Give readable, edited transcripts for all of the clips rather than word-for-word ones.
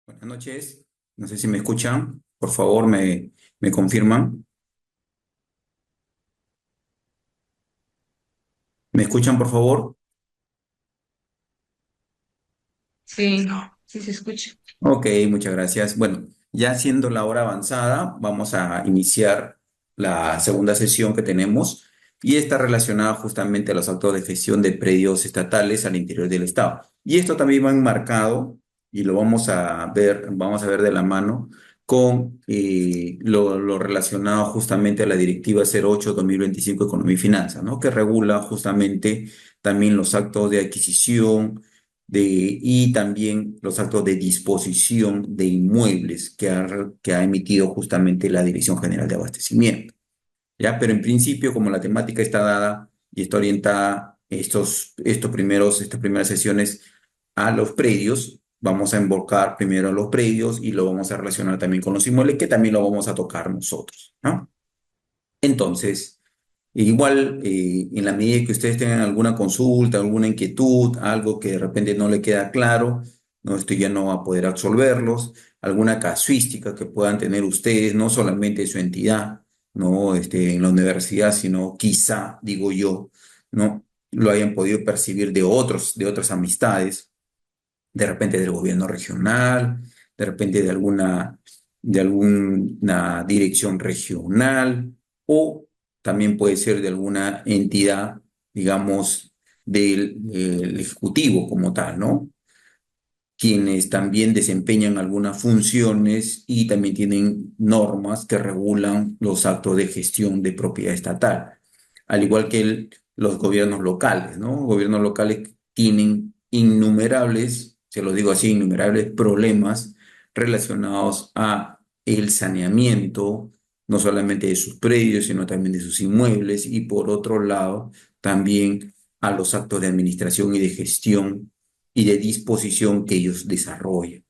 Buenas noches. No sé si me escuchan. Por favor, me confirman. ¿Me escuchan, por favor? Sí, sí se escucha. Ok, muchas gracias. Bueno, ya siendo la hora avanzada, vamos a iniciar la segunda sesión que tenemos y está relacionada justamente a los actos de gestión de predios estatales al interior del Estado. Y esto también va enmarcado y lo vamos a ver de la mano con lo relacionado justamente a la Directiva 08/2025 Economía y Finanzas, ¿no? Que regula justamente también los actos de adquisición y también los actos de disposición de inmuebles que ha emitido justamente la Dirección General de Abastecimiento. ¿Ya? Pero en principio, como la temática está dada y está orientada estas primeras sesiones a los predios, vamos a invocar primero a los predios y lo vamos a relacionar también con los inmuebles, que también lo vamos a tocar nosotros, ¿no? Entonces, igual, en la medida que ustedes tengan alguna consulta, alguna inquietud, algo que de repente no le queda claro, no, esto ya no va a poder absolverlos, alguna casuística que puedan tener ustedes, no solamente su entidad, no, en la universidad, sino quizá, digo yo, no lo hayan podido percibir de otras amistades, de repente del gobierno regional, de repente de alguna dirección regional, o también puede ser de alguna entidad, digamos, del Ejecutivo como tal, ¿no? Quienes también desempeñan algunas funciones y también tienen normas que regulan los actos de gestión de propiedad estatal, al igual que los gobiernos locales, ¿no? Gobiernos locales tienen innumerables, se lo digo así, innumerables problemas relacionados a el saneamiento, no solamente de sus predios, sino también de sus inmuebles, y por otro lado, también a los actos de administración y de gestión y de disposición que ellos desarrollan.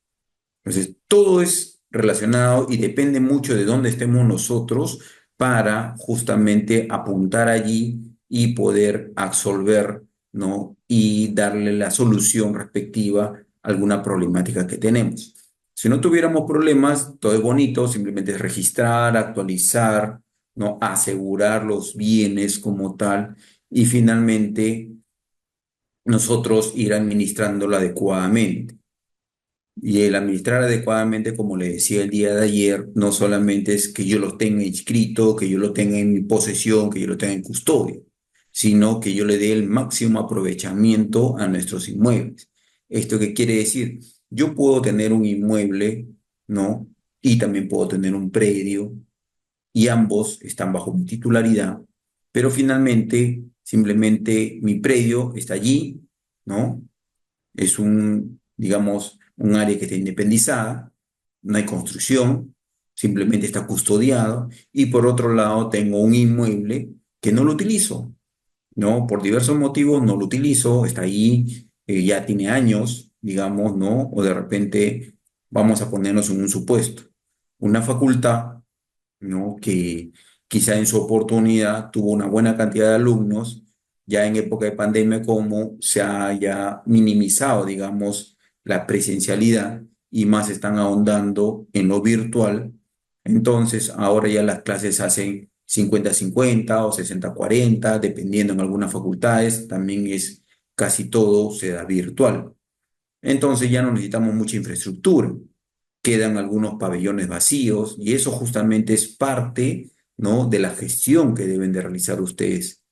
Entonces, todo es relacionado y depende mucho de dónde estemos nosotros para justamente apuntar allí y poder absolver, ¿no? Y darle la solución respectiva a alguna problemática que tenemos. Si no tuviéramos problemas, todo es bonito, simplemente es registrar, actualizar, ¿no? Asegurar los bienes como tal y finalmente nosotros ir administrándolo adecuadamente. Y el administrar adecuadamente, como le decía el día de ayer, no solamente es que yo lo tenga inscrito, que yo lo tenga en mi posesión, que yo lo tenga en custodia, sino que yo le dé el máximo aprovechamiento a nuestros inmuebles. ¿Esto qué quiere decir? Yo puedo tener un inmueble, ¿no? Y también puedo tener un predio, y ambos están bajo mi titularidad, pero finalmente, simplemente mi predio está allí, ¿no? Es digamos, un área que está independizada, no hay construcción, simplemente está custodiado, y por otro lado tengo un inmueble que no lo utilizo, ¿no? Por diversos motivos no lo utilizo, está ahí, ya tiene años, digamos, ¿no? O de repente vamos a ponernos en un supuesto, una facultad, ¿no? Que quizá en su oportunidad tuvo una buena cantidad de alumnos, ya en época de pandemia, como se haya minimizado, digamos, la presencialidad y más están ahondando en lo virtual. Entonces, ahora ya las clases se hacen 50-50 o 60-40, dependiendo en algunas facultades, también es casi todo se da virtual. Entonces ya no necesitamos mucha infraestructura, quedan algunos pabellones vacíos y eso justamente es parte, ¿no? De la gestión que deben de realizar ustedes.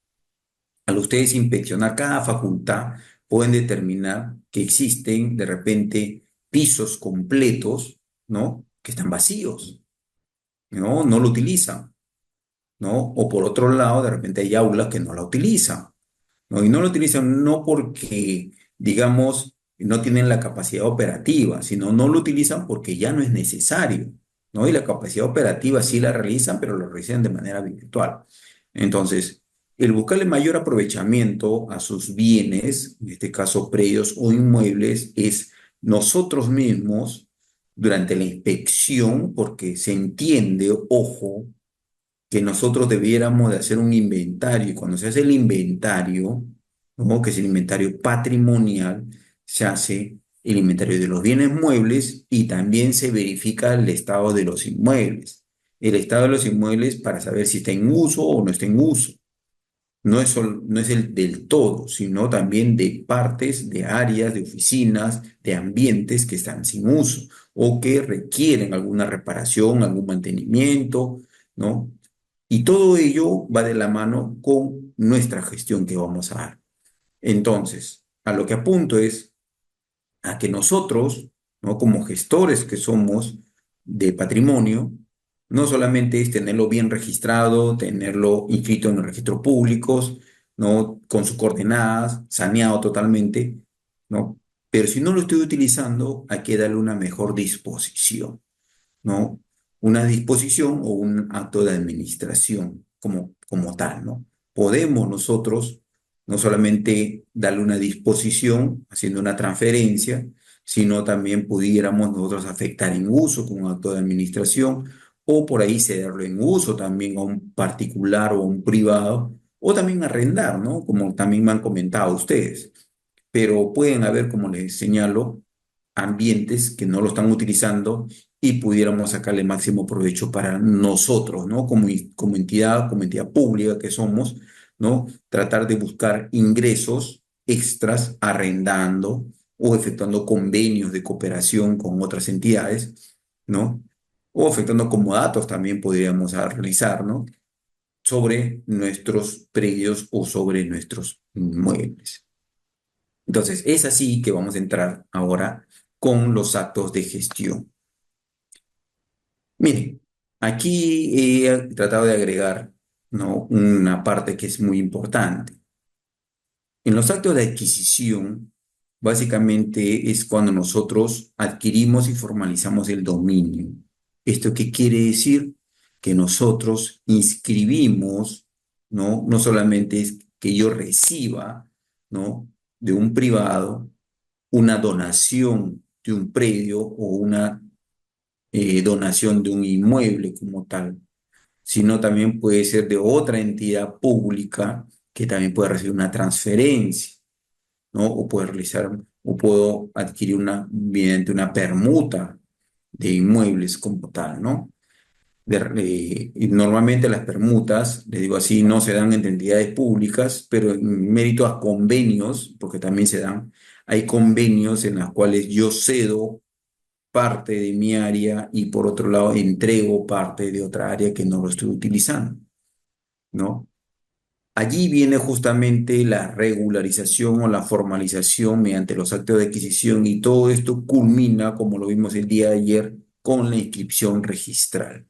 Al ustedes inspeccionar cada facultad, pueden determinar que existen de repente pisos completos, ¿no? Que están vacíos, ¿no? No lo utilizan, ¿no? O por otro lado, de repente hay aulas que no la utilizan, ¿no? Y no lo utilizan no porque, digamos, no tienen la capacidad operativa, sino no lo utilizan porque ya no es necesario, ¿no? Y la capacidad operativa sí la realizan, pero lo realizan de manera virtual. Entonces, el buscarle mayor aprovechamiento a sus bienes, en este caso predios o inmuebles, es nosotros mismos durante la inspección, porque se entiende, ojo, que nosotros debiéramos de hacer un inventario. Y cuando se hace el inventario, ¿no? Que es el inventario patrimonial, se hace el inventario de los bienes muebles y también se verifica el estado de los inmuebles. El estado de los inmuebles para saber si está en uso o no está en uso. No es el del todo, sino también de partes, de áreas, de oficinas, de ambientes que están sin uso o que requieren alguna reparación, algún mantenimiento, ¿no? Y todo ello va de la mano con nuestra gestión que vamos a dar. Entonces, a lo que apunto es a que nosotros, ¿no? Como gestores que somos de patrimonio, no solamente es tenerlo bien registrado, tenerlo inscrito en los registros públicos, ¿no? Con sus coordenadas, saneado totalmente, ¿no? Pero si no lo estoy utilizando, hay que darle una mejor disposición, ¿no? Una disposición o un acto de administración como tal, ¿no? Podemos nosotros no solamente darle una disposición haciendo una transferencia, sino también pudiéramos nosotros afectar en uso con un acto de administración o por ahí cederlo en uso también a un particular o un privado o también arrendar, ¿no? Como también me han comentado ustedes. Pero pueden haber, como les señalo, ambientes que no lo están utilizando y pudiéramos sacarle máximo provecho para nosotros, ¿no? Como entidad pública que somos, ¿no? Tratar de buscar ingresos extras arrendando o efectuando convenios de cooperación con otras entidades, ¿no? O efectuando comodatos también podríamos realizar, ¿no? Sobre nuestros predios o sobre nuestros inmuebles. Entonces, es así que vamos a entrar ahora con los actos de gestión. Miren, aquí he tratado de agregar, ¿no? Una parte que es muy importante. En los actos de adquisición, básicamente es cuando nosotros adquirimos y formalizamos el dominio. ¿Esto qué quiere decir? Que nosotros inscribimos, ¿no? No solamente es que yo reciba, ¿no? De un privado una donación de un predio o una donación de un inmueble como tal, sino también puede ser de otra entidad pública que también puede recibir una transferencia, ¿no? O puede realizar, o puedo adquirir una, mediante una permuta de inmuebles como tal, ¿no? Y normalmente las permutas, les digo así, no se dan entre entidades públicas, pero en mérito a convenios, porque también se dan, hay convenios en los cuales yo cedo parte de mi área y por otro lado entrego parte de otra área que no lo estoy utilizando, ¿no? Allí viene justamente la regularización o la formalización mediante los actos de adquisición y todo esto culmina, como lo vimos el día de ayer, con la inscripción registral.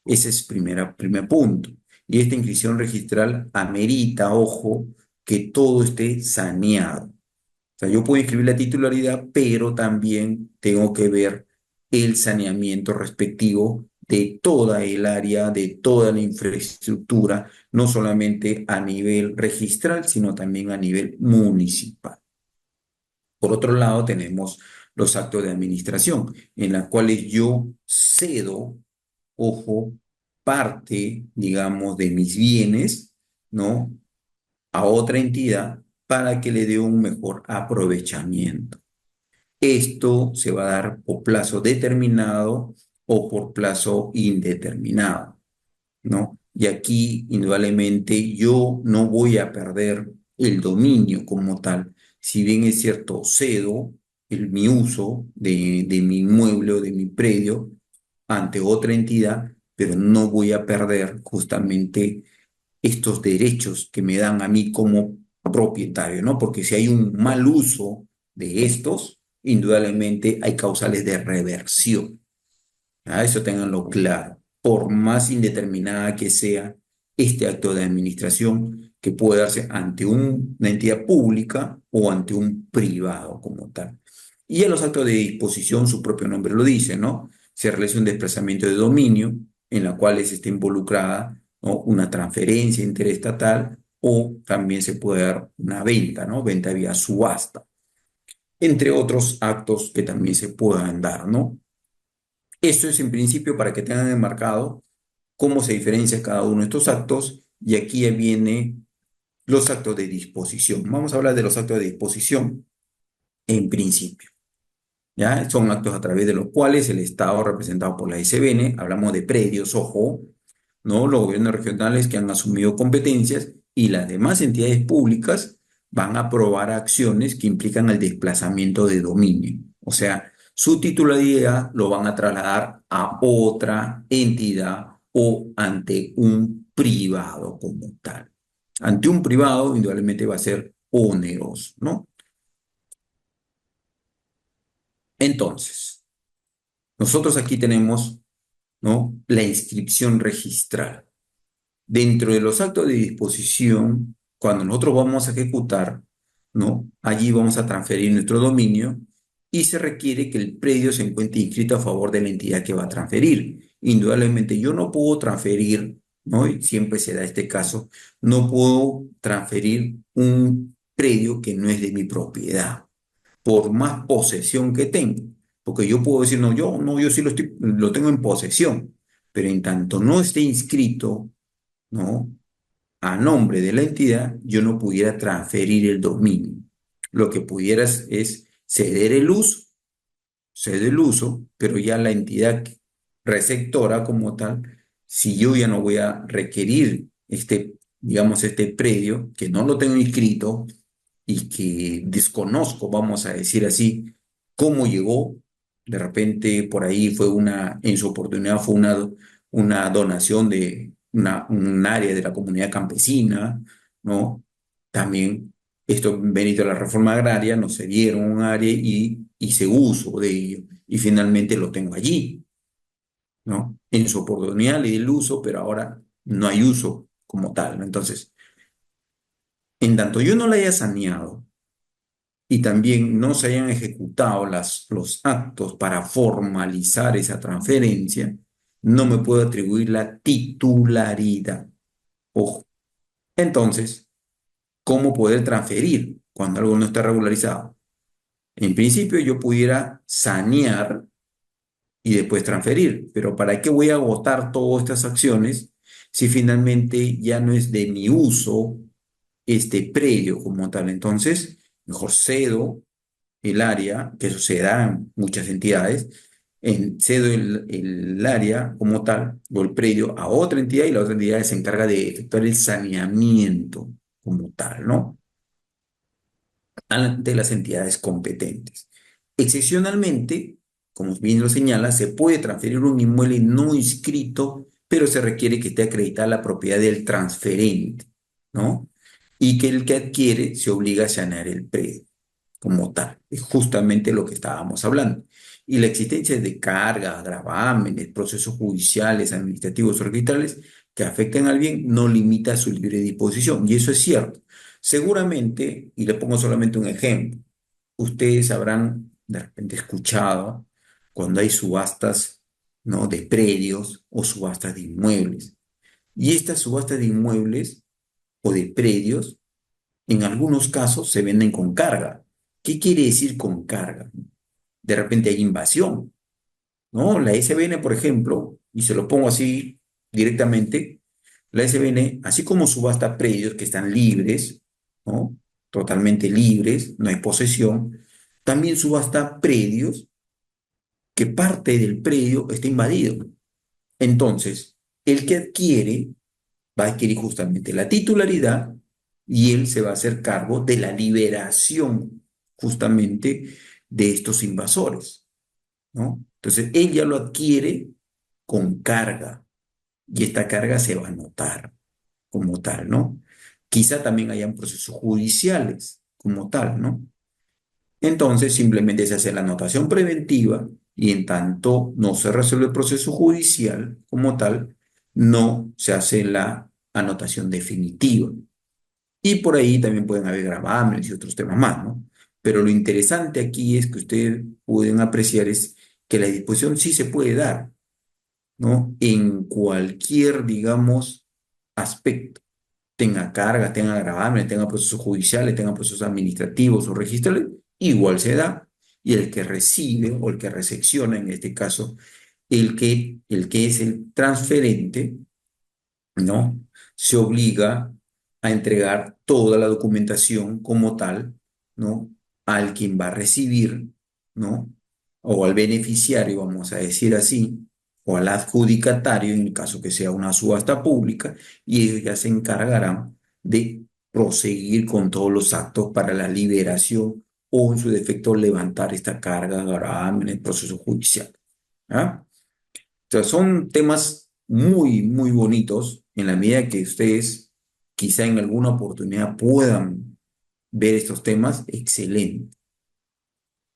Ese es primer punto. Y esta inscripción registral amerita, ojo, que todo esté saneado. O sea, yo puedo inscribir la titularidad, pero también tengo que ver el saneamiento respectivo de toda el área, de toda la infraestructura, no solamente a nivel registral, sino también a nivel municipal. Por otro lado, tenemos los actos de administración, en los cuales yo cedo, ojo, parte, digamos, de mis bienes, ¿no? A otra entidad para que le dé un mejor aprovechamiento. Esto se va a dar por plazo determinado o por plazo indeterminado, ¿no? Y aquí, indudablemente, yo no voy a perder el dominio como tal. Si bien es cierto, cedo mi uso de mi inmueble o de mi predio ante otra entidad, pero no voy a perder justamente estos derechos que me dan a mí como propietario, ¿no? Porque si hay un mal uso de estos, indudablemente hay causales de reversión. ¿Ah? Eso ténganlo claro. Por más indeterminada que sea este acto de administración que puede darse ante una entidad pública o ante un privado como tal. Y a los actos de disposición, su propio nombre lo dice, ¿no? Se realiza un desplazamiento de dominio en la cual esté involucrada, ¿no? Una transferencia interestatal o también se puede dar una venta, ¿no? Venta vía subasta, entre otros actos que también se puedan dar, ¿no? Esto es en principio para que tengan enmarcado cómo se diferencia cada uno de estos actos y aquí ya viene los actos de disposición. Vamos a hablar de los actos de disposición en principio. ¿ya? Son actos a través de los cuales el Estado, representado por la SBN, hablamos de predios, ojo, ¿no? Los gobiernos regionales que han asumido competencias y las demás entidades públicas van a aprobar acciones que implican el desplazamiento de dominio. O sea, su titularidad lo van a trasladar a otra entidad o ante un privado como tal. Ante un privado, indudablemente va a ser oneroso, ¿no? Entonces, nosotros aquí tenemos, ¿no?, la inscripción registral. Dentro de los actos de disposición, cuando nosotros vamos a ejecutar, ¿no? Allí vamos a transferir nuestro dominio y se requiere que el predio se encuentre inscrito a favor de la entidad que va a transferir. Indudablemente yo no puedo transferir, ¿no? Y siempre se da este caso, no puedo transferir un predio que no es de mi propiedad, por más posesión que tenga. Porque yo puedo decir, no, yo sí lo tengo en posesión, pero en tanto no esté inscrito, ¿no?, a nombre de la entidad, yo no pudiera transferir el dominio. Lo que pudieras es ceder el uso, pero ya la entidad receptora como tal, si yo ya no voy a requerir digamos, este predio, que no lo tengo inscrito y que desconozco, vamos a decir así, cómo llegó, de repente por ahí en su oportunidad fue una donación de un área de la comunidad campesina, ¿no? También esto, venido a la reforma agraria, nos cedieron un área y hice uso de ello. Y finalmente lo tengo allí, ¿no? En su oportunidad le di el uso, pero ahora no hay uso como tal, ¿no? Entonces, en tanto yo no la haya saneado y también no se hayan ejecutado los actos para formalizar esa transferencia, no me puedo atribuir la titularidad. Ojo. Entonces, ¿cómo poder transferir cuando algo no está regularizado? En principio yo pudiera sanear y después transferir, pero ¿para qué voy a agotar todas estas acciones si finalmente ya no es de mi uso este predio como tal? Entonces, mejor cedo el área, que eso se da en muchas entidades, cedo el área como tal, o el predio, a otra entidad y la otra entidad se encarga de efectuar el saneamiento como tal, ¿no? Ante las entidades competentes. Excepcionalmente, como bien lo señala, se puede transferir un inmueble no inscrito, pero se requiere que esté acreditada la propiedad del transferente, ¿no? Y que el que adquiere se obliga a sanear el predio como tal. Es justamente lo que estábamos hablando. Y la existencia de cargas, gravámenes, procesos judiciales, administrativos o arbitrales que afecten al bien no limita su libre disposición. Y eso es cierto. Seguramente, y le pongo solamente un ejemplo, ustedes habrán de repente escuchado cuando hay subastas, ¿no?, de predios o subastas de inmuebles. Y estas subastas de inmuebles o de predios en algunos casos se venden con carga. ¿Qué quiere decir con carga? De repente hay invasión, ¿no? La SBN, por ejemplo, y se lo pongo así directamente, la SBN, así como subasta predios que están libres, ¿no? Totalmente libres, no hay posesión, también subasta predios que parte del predio está invadido. Entonces, el que adquiere va a adquirir justamente la titularidad y él se va a hacer cargo de la liberación justamente de estos invasores, ¿no? Entonces, él ya lo adquiere con carga y esta carga se va a notar como tal, ¿no? Quizá también hayan procesos judiciales como tal, ¿no? Entonces, simplemente se hace la anotación preventiva y en tanto no se resuelve el proceso judicial como tal, no se hace la anotación definitiva. Y por ahí también pueden haber gravámenes y otros temas más, ¿no? Pero lo interesante aquí es que ustedes pueden apreciar es que la disposición sí se puede dar, ¿no? En cualquier, digamos, aspecto. Tenga cargas, tenga gravámenes, tenga procesos judiciales, tenga procesos administrativos o registrales, igual se da. Y el que recibe o el que recepciona, en este caso, el que es el transferente, ¿no?, se obliga a entregar toda la documentación como tal, ¿no?, al quien va a recibir, ¿no? o al beneficiario, vamos a decir así, o al adjudicatario, en el caso que sea una subasta pública, y ellos ya se encargarán de proseguir con todos los actos para la liberación o, en su defecto, levantar esta carga gravamen en el proceso judicial. ¿Ah? Sea, son temas muy, muy bonitos en la medida que ustedes quizá en alguna oportunidad puedan ver estos temas, excelente.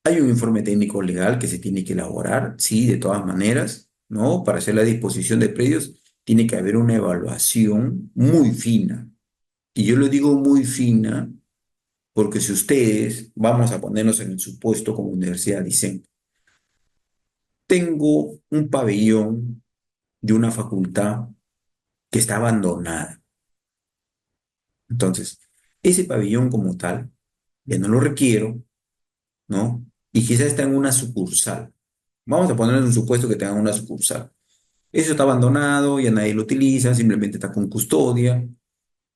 Hay un informe técnico legal que se tiene que elaborar, sí, de todas maneras, ¿no? Para hacer la disposición de predios tiene que haber una evaluación muy fina. Y yo lo digo muy fina porque si ustedes, vamos a ponernos en el supuesto como universidad, dicen, tengo un pabellón de una facultad que está abandonada. Entonces, ese pabellón como tal, ya no lo requiero, ¿no? Y quizás está en una sucursal. Vamos a poner en un supuesto que tenga una sucursal. Eso está abandonado, ya nadie lo utiliza, simplemente está con custodia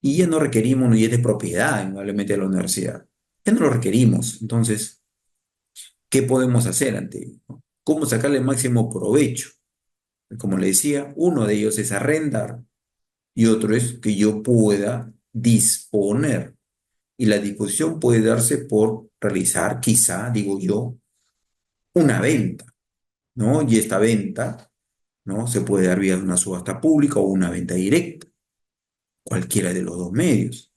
y ya no requerimos, no, y es de propiedad, indudablemente de la universidad. Ya no lo requerimos. Entonces, ¿qué podemos hacer ante ello? ¿Cómo sacarle el máximo provecho? Como le decía, uno de ellos es arrendar y otro es que yo pueda disponer. Y la disposición puede darse por realizar, quizá, digo yo, una venta, ¿no? Y esta venta, ¿no? Se puede dar vía una subasta pública o una venta directa, cualquiera de los dos medios.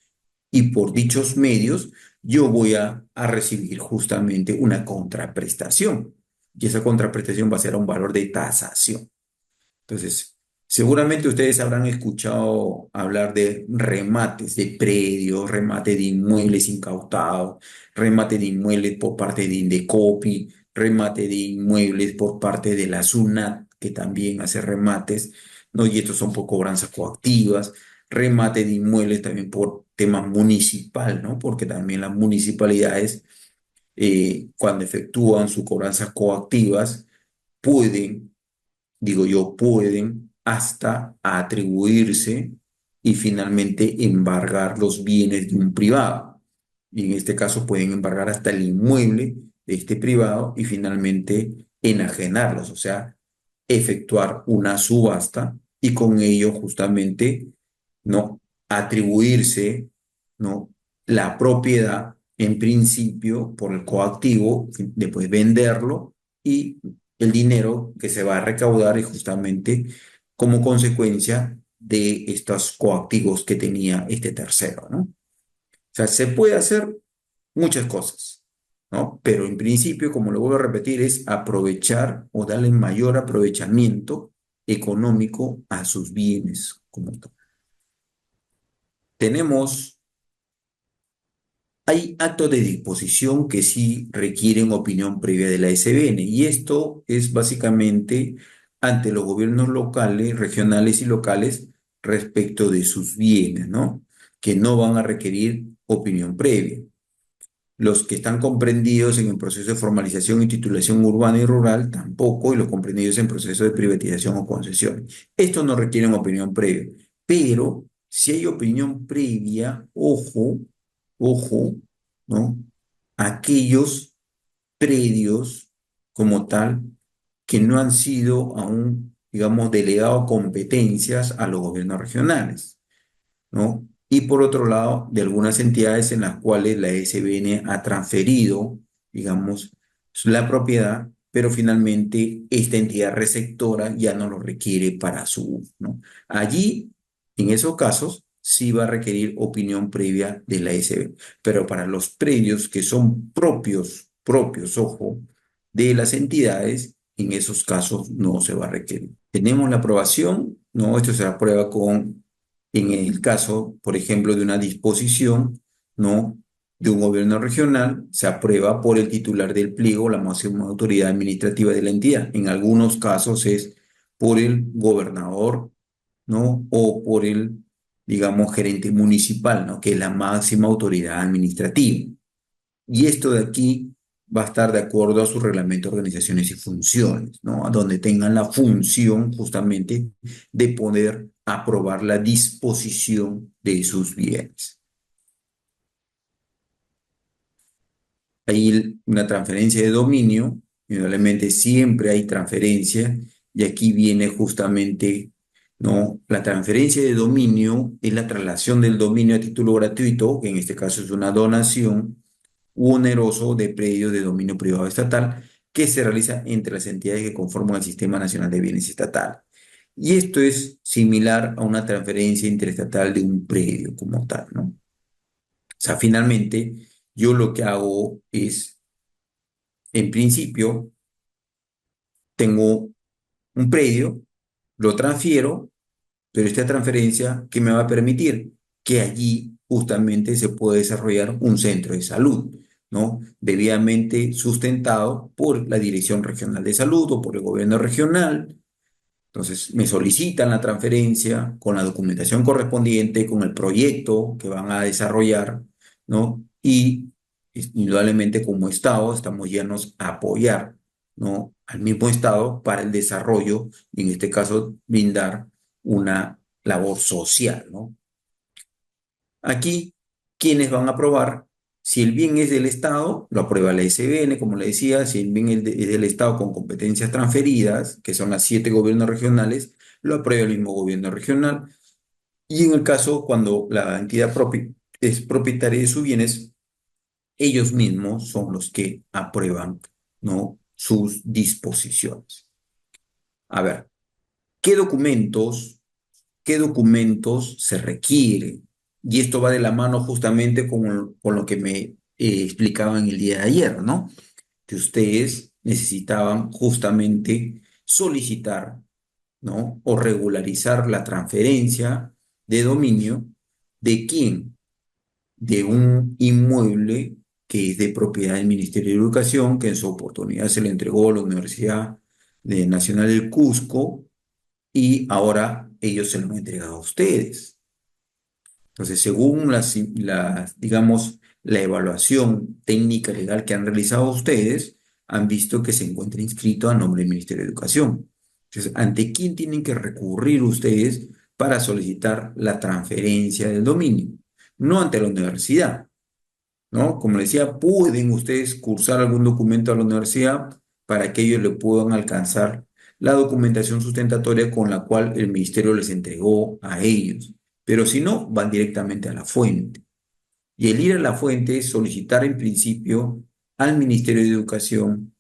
Y por dichos medios, yo voy a recibir justamente una contraprestación. Y esa contraprestación va a ser a un valor de tasación. Entonces, seguramente ustedes habrán escuchado hablar de remates de predios, remate de inmuebles incautados, remate de inmuebles por parte de Indecopi, remate de inmuebles por parte de la SUNAT, que también hace remates, ¿no? Y estos son por cobranzas coactivas, remate de inmuebles también por tema municipal, ¿no? Porque también las municipalidades, cuando efectúan sus cobranzas coactivas, pueden, digo yo, pueden hasta atribuirse y finalmente embargar los bienes de un privado. Y en este caso pueden embargar hasta el inmueble de este privado y finalmente enajenarlos, o sea, efectuar una subasta y con ello justamente, ¿no? Atribuirse, ¿no? La propiedad en principio por el coactivo, después venderlo y el dinero que se va a recaudar es justamente como consecuencia de estos coactivos que tenía este tercero, ¿no? O sea, se puede hacer muchas cosas, ¿no? Pero en principio, como lo vuelvo a repetir, es aprovechar o darle mayor aprovechamiento económico a sus bienes como tal. Tenemos, hay actos de disposición que sí requieren opinión previa de la SBN y esto es básicamente ante los gobiernos locales, regionales y locales respecto de sus bienes, ¿no? Que no van a requerir opinión previa. Los que están comprendidos en el proceso de formalización y titulación urbana y rural tampoco, y los comprendidos en proceso de privatización o concesión. Estos no requieren opinión previa, pero si hay opinión previa, ojo, ojo, ¿no? Aquellos predios como tal que no han sido aún, digamos, delegado competencias a los gobiernos regionales, ¿no? Y por otro lado, de algunas entidades en las cuales la SBN ha transferido, digamos, la propiedad, pero finalmente esta entidad receptora ya no lo requiere para su uso, ¿no? Allí, en esos casos, sí va a requerir opinión previa de la SBN, pero para los predios que son propios, ojo, de las entidades, en esos casos no se va a requerir. Tenemos la aprobación, ¿no? Esto se aprueba con en el caso, por ejemplo, de una disposición, ¿no? De un gobierno regional, se aprueba por el titular del pliego, la máxima autoridad administrativa de la entidad. En algunos casos es por el gobernador, ¿no? O por el, digamos, gerente municipal, ¿no? Que es la máxima autoridad administrativa. Y esto de aquí va a estar de acuerdo a su reglamento de organizaciones y funciones, ¿no? A donde tengan la función justamente de poder aprobar la disposición de sus bienes. Hay una transferencia de dominio, indudablemente siempre hay transferencia y aquí viene justamente, ¿no? La transferencia de dominio es la traslación del dominio a título gratuito, que en este caso es una donación u oneroso de predios de dominio privado estatal que se realiza entre las entidades que conforman el Sistema Nacional de Bienes Estatal. Y esto es similar a una transferencia interestatal de un predio como tal, ¿no? O sea, finalmente, yo lo que hago es, en principio, tengo un predio, lo transfiero, pero esta transferencia, ¿qué me va a permitir? Que allí justamente se pueda desarrollar un centro de salud, ¿no? Debidamente sustentado por la Dirección Regional de Salud o por el gobierno regional. Entonces, me solicitan la transferencia con la documentación correspondiente, con el proyecto que van a desarrollar, ¿no? Y indudablemente como Estado estamos llanos a apoyar, ¿no? Al mismo Estado para el desarrollo y en este caso brindar una labor social, ¿no? Aquí, ¿quiénes van a aprobar? Si el bien es del Estado, lo aprueba la SBN, como le decía, si el bien es del Estado con competencias transferidas, que son las 7 gobiernos regionales, lo aprueba el mismo gobierno regional. Y en el caso cuando la entidad es propietaria de sus bienes, ellos mismos son los que aprueban, ¿no? Sus disposiciones. A ver, ¿qué documentos qué documentos se requieren? Y esto va de la mano justamente con lo que me explicaban el día de ayer, ¿no? Que ustedes necesitaban justamente solicitar, ¿no? O regularizar la transferencia de dominio de quién, de un inmueble que es de propiedad del Ministerio de Educación, que en su oportunidad se le entregó a la Nacional del Cusco y ahora ellos se lo han entregado a ustedes. Entonces, según digamos, la evaluación técnica legal que han realizado ustedes, han visto que se encuentra inscrito a nombre del Ministerio de Educación. Entonces, ¿ante quién tienen que recurrir ustedes para solicitar la transferencia del dominio? No ante la universidad, ¿no? Como les decía, pueden ustedes cursar algún documento a la universidad para que ellos le puedan alcanzar la documentación sustentatoria con la cual el ministerio les entregó a ellos. Pero si no, van directamente a la fuente. Y el ir a la fuente es solicitar en principio al Ministerio de Educación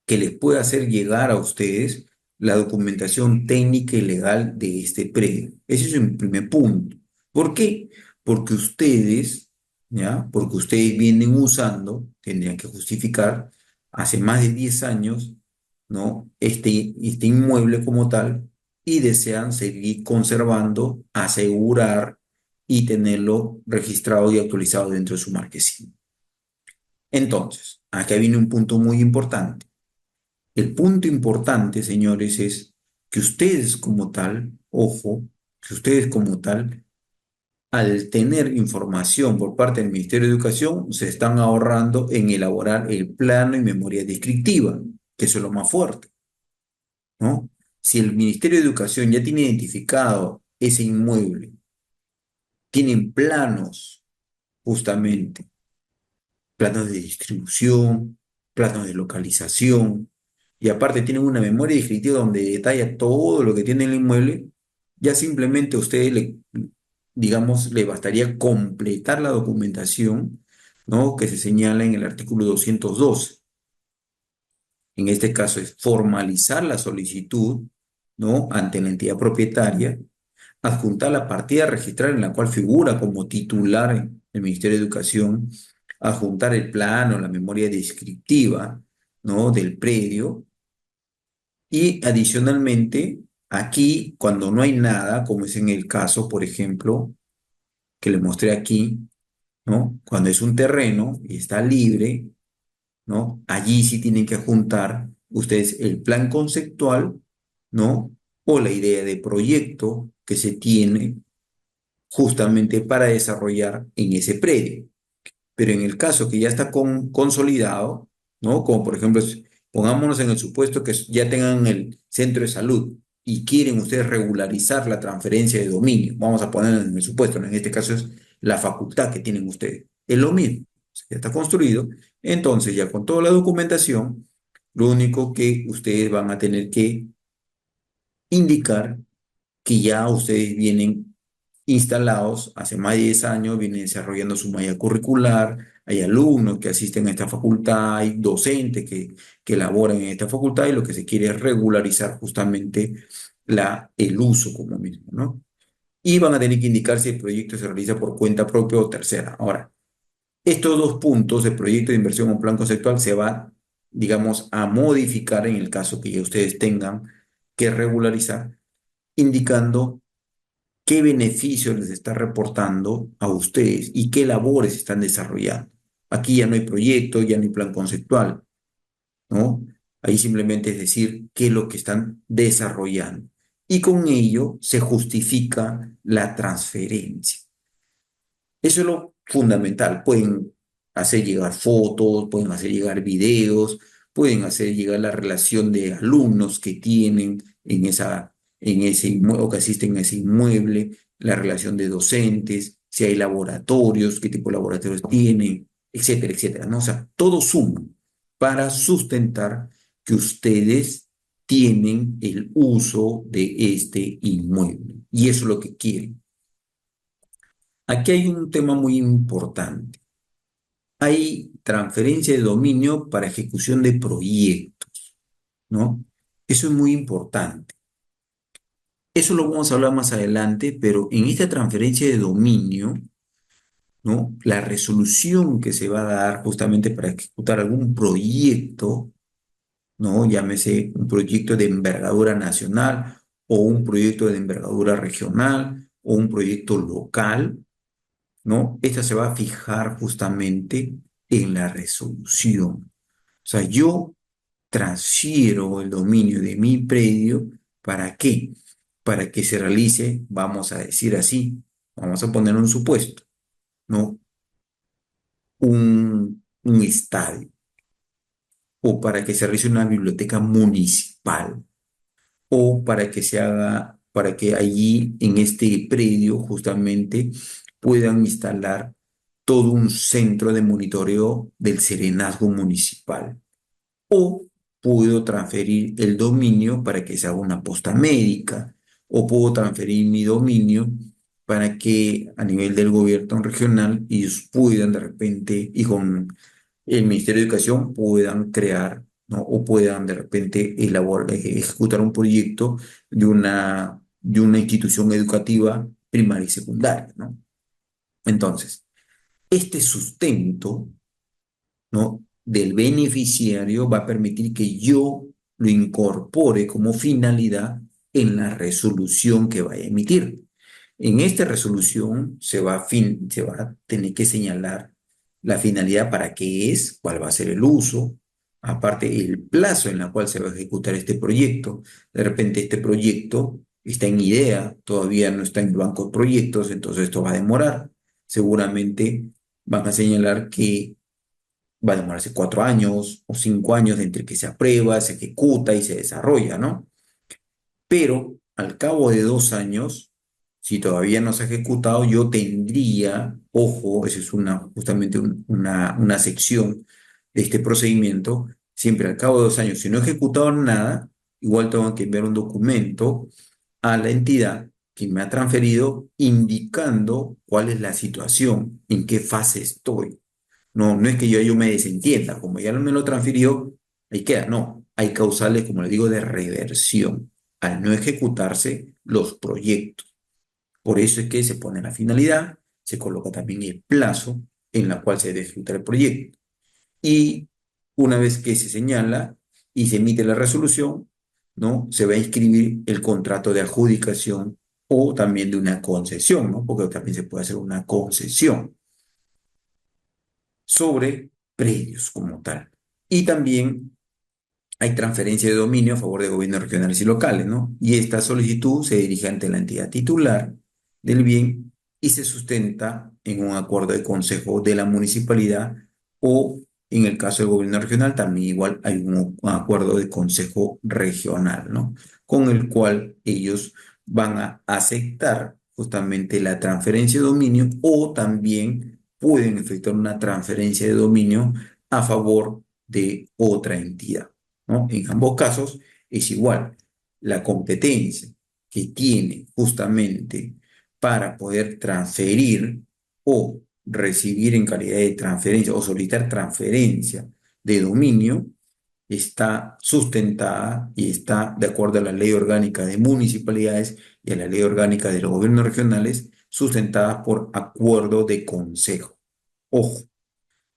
que les pueda hacer llegar a ustedes la documentación técnica y legal de este predio. Ese es el primer punto. ¿Por qué? Porque ustedes, ¿ya? Porque ustedes vienen usando, tendrían que justificar, hace más de 10 años, ¿no? Este inmueble como tal y desean seguir conservando, asegurar y tenerlo registrado y actualizado dentro de su marquesina. Entonces, acá viene un punto muy importante. El punto importante, señores, es que ustedes como tal, ojo, que ustedes como tal, al tener información por parte del Ministerio de Educación, se están ahorrando en elaborar el plano y memoria descriptiva, que eso es lo más fuerte, ¿no? Si el Ministerio de Educación ya tiene identificado ese inmueble, tienen planos, justamente, planos de distribución, planos de localización, y aparte tienen una memoria descriptiva donde detalla todo lo que tiene el inmueble, ya simplemente a ustedes digamos, le bastaría completar la documentación, ¿no? Que se señala en el artículo 212. En este caso es formalizar la solicitud, ¿no? Ante la entidad propietaria, adjuntar la partida registral en la cual figura como titular el Ministerio de Educación, adjuntar el plano, la memoria descriptiva, ¿no? Del predio y adicionalmente, aquí, cuando no hay nada, como es en el caso, por ejemplo, que le mostré aquí, ¿no? Cuando es un terreno y está libre, ¿no? Allí sí tienen que adjuntar ustedes el plan conceptual, ¿no? O la idea de proyecto que se tiene justamente para desarrollar en ese predio. Pero en el caso que ya está consolidado, ¿no? Como por ejemplo, pongámonos en el supuesto que ya tengan el centro de salud y quieren ustedes regularizar la transferencia de dominio, vamos a poner en el supuesto, ¿no? En este caso es la facultad que tienen ustedes. Es lo mismo, ya está construido, entonces ya con toda la documentación, Lo único que ustedes van a tener que indicar que ya ustedes vienen instalados hace más de 10 años, vienen desarrollando su malla curricular, hay alumnos que asisten a esta facultad, hay docentes que laboran en esta facultad y lo que se quiere es regularizar justamente el uso como mismo, ¿no? Y van a tener que indicar si el proyecto se realiza por cuenta propia o tercera. Ahora, estos dos puntos de proyecto de inversión o plan conceptual se va, digamos, a modificar en el caso que ya ustedes tengan que regularizar, indicando qué beneficios les está reportando a ustedes y qué labores están desarrollando. Aquí ya no hay proyecto, ya no hay plan conceptual, ¿no? Ahí simplemente es decir qué es lo que están desarrollando. Y con ello se justifica la transferencia. Eso es lo fundamental. Pueden hacer llegar fotos, pueden hacer llegar videos, pueden hacer llegar la relación de alumnos que tienen en ese inmueble o que asisten a ese inmueble, la relación de docentes, si hay laboratorios, qué tipo de laboratorios tienen, etcétera, etcétera, ¿no? O sea, todo suma para sustentar que ustedes tienen el uso de este inmueble. Y eso es lo que quieren. Aquí hay un tema muy importante. Hay transferencia de dominio para ejecución de proyectos, ¿no? Eso es muy importante. Eso lo vamos a hablar más adelante, pero en esta transferencia de dominio, ¿no? La resolución que se va a dar justamente para ejecutar algún proyecto, ¿no? Llámese un proyecto de envergadura nacional o un proyecto de envergadura regional o un proyecto local, ¿no? Esta se va a fijar justamente en la resolución. O sea, yo transfiero el dominio de mi predio, ¿para qué? Para que se realice, vamos a decir así, vamos a poner un supuesto, ¿no? Un estadio, o para que se realice una biblioteca municipal, o para que se haga, para que allí en este predio justamente puedan instalar todo un centro de monitoreo del serenazgo municipal. O puedo transferir el dominio para que se haga una posta médica, o puedo transferir mi dominio para que a nivel del gobierno regional ellos puedan de repente y con el Ministerio de Educación puedan crear, ¿no? O puedan de repente ejecutar un proyecto de una institución educativa primaria y secundaria, ¿no? Entonces, este sustento, ¿no? Del beneficiario va a permitir que yo lo incorpore como finalidad en la resolución que vaya a emitir. En esta resolución se va a tener que señalar la finalidad para qué es, cuál va a ser el uso, aparte el plazo en el cual se va a ejecutar este proyecto. De repente este proyecto está en idea, todavía no está en el banco de proyectos, entonces esto va a demorar. Seguramente van a señalar que va a demorarse 4 años o 5 años entre que se aprueba, se ejecuta y se desarrolla, ¿no? Pero al cabo de 2 años, si todavía no se ha ejecutado, yo tendría, ojo, esa es justamente una sección de este procedimiento, siempre al cabo de 2 años, si no he ejecutado nada, igual tengo que enviar un documento a la entidad que me ha transferido indicando cuál es la situación, en qué fase estoy. No, no es que yo me desentienda, como ya no me lo transfirió, ahí queda. No, hay causales, como le digo, de reversión al no ejecutarse los proyectos. Por eso es que se pone la finalidad, se coloca también el plazo en la cual se debe ejecutar el proyecto. Y una vez que se señala y se emite la resolución, ¿no? Se va a inscribir el contrato de adjudicación o también de una concesión, ¿no? Porque también se puede hacer una concesión sobre predios como tal. Y también hay transferencia de dominio a favor de gobiernos regionales y locales, ¿no? Y esta solicitud se dirige ante la entidad titular del bien y se sustenta en un acuerdo de consejo de la municipalidad o, en el caso del gobierno regional, también igual hay un acuerdo de consejo regional, ¿no? Con el cual ellos van a aceptar justamente la transferencia de dominio o también pueden efectuar una transferencia de dominio a favor de otra entidad. ¿no? En ambos casos es igual. La competencia que tiene justamente para poder transferir o recibir en calidad de transferencia o solicitar transferencia de dominio está sustentada y está de acuerdo a la ley orgánica de municipalidades y a la ley orgánica de los gobiernos regionales, sustentada por acuerdo de consejo. Ojo,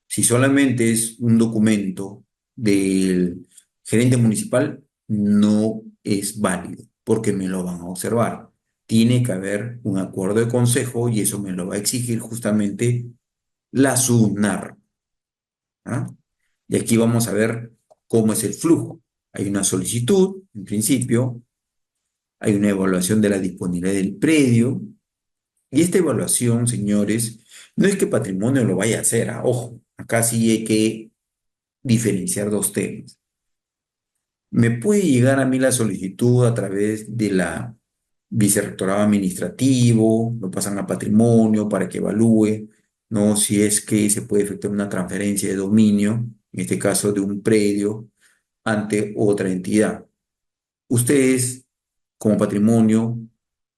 si solamente es un documento del gerente municipal, no es válido porque me lo van a observar. Tiene que haber un acuerdo de consejo y eso me lo va a exigir justamente la SUNAR. ¿Ah? Y aquí vamos a ver cómo es el flujo. Hay una solicitud, en principio, hay una evaluación de la disponibilidad del predio, y esta evaluación, señores, no es que patrimonio lo vaya a hacer, ¿ah? Ojo, acá sí hay que diferenciar dos temas. Me puede llegar a mí la solicitud a través de la vicerrectorado administrativo, lo pasan a patrimonio para que evalúe, ¿no? Si es que se puede efectuar una transferencia de dominio, en este caso de un predio, ante otra entidad. Ustedes, como patrimonio,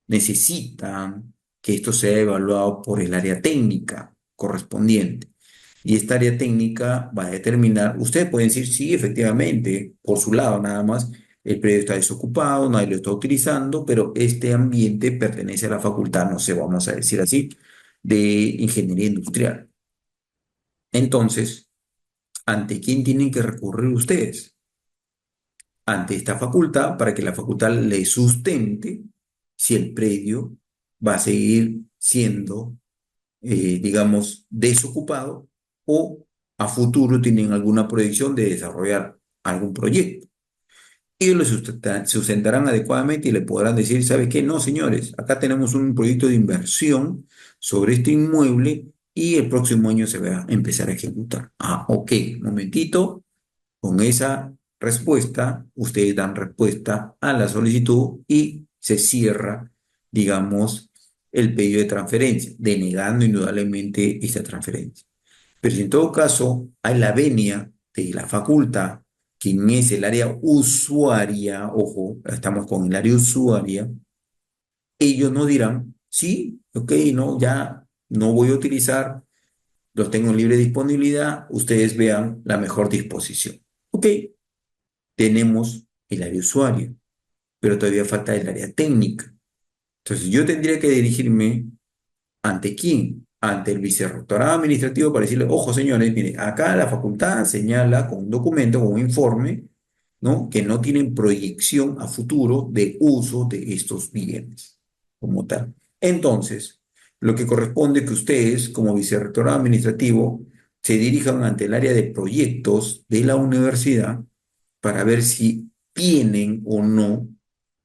necesitan que esto sea evaluado por el área técnica correspondiente. Y esta área técnica va a determinar, ustedes pueden decir, sí, efectivamente, por su lado nada más, el predio está desocupado, nadie lo está utilizando, pero este ambiente pertenece a la facultad, no sé, vamos a decir así, de ingeniería industrial. Entonces, ¿ante quién tienen que recurrir ustedes? Ante esta facultad para que la facultad le sustente si el predio va a seguir siendo, digamos, desocupado o a futuro tienen alguna proyección de desarrollar algún proyecto. Ellos lo sustentarán adecuadamente y le podrán decir, ¿sabe qué? No, señores, acá tenemos un proyecto de inversión sobre este inmueble y el próximo año se va a empezar a ejecutar. Ah, ok, momentito, con esa respuesta, ustedes dan respuesta a la solicitud y se cierra, digamos, el pedido de transferencia, denegando indudablemente esta transferencia. Pero si en todo caso hay la venia de la facultad, quien es el área usuaria, ojo, estamos con el área usuaria, ellos no dirán, sí, ok, no, ya no voy a utilizar, los tengo en libre disponibilidad, ustedes vean la mejor disposición. Ok, tenemos el área usuario, pero todavía falta el área técnica. Entonces yo tendría que dirigirme ante quién, ante el vicerrectorado administrativo para decirle, ojo señores, mire, acá la facultad señala con un documento, con un informe, ¿no? Que no tienen proyección a futuro de uso de estos bienes como tal. Entonces, lo que corresponde es que ustedes, como vicerrectorado administrativo, se dirijan ante el área de proyectos de la universidad para ver si tienen o no,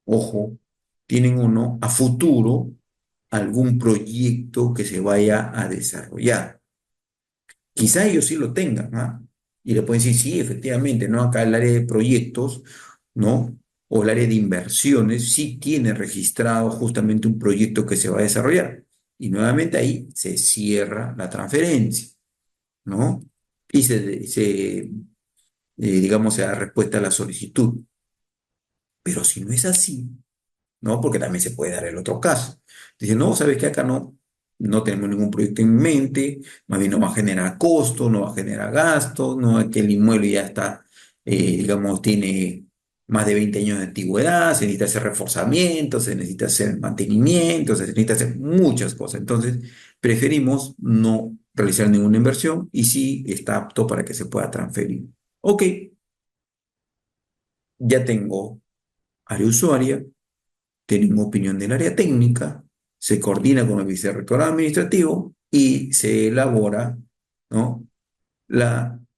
ojo, tienen o no a futuro algún proyecto que se vaya a desarrollar. Quizá ellos sí lo tengan, ¿ah? Y le pueden decir, sí, efectivamente, ¿no? Acá el área de proyectos, ¿no? O el área de inversiones sí tiene registrado justamente un proyecto que se va a desarrollar. Y nuevamente ahí se cierra la transferencia, ¿no? Y digamos, se da respuesta a la solicitud. Pero si no es así, ¿no? Porque también se puede dar el otro caso. Dice, no, ¿sabes qué? Acá no tenemos ningún proyecto en mente, más bien no va a generar costo, no va a generar gasto, no es que el inmueble ya está, digamos, tiene más de 20 años de antigüedad, se necesita hacer reforzamiento, se necesita hacer mantenimiento, se necesita hacer muchas cosas. Entonces, preferimos no realizar ninguna inversión y sí está apto para que se pueda transferir. Ok, ya tengo área usuaria, tenemos opinión del área técnica, se coordina con el vicerrectorado administrativo y se elabora, ¿no?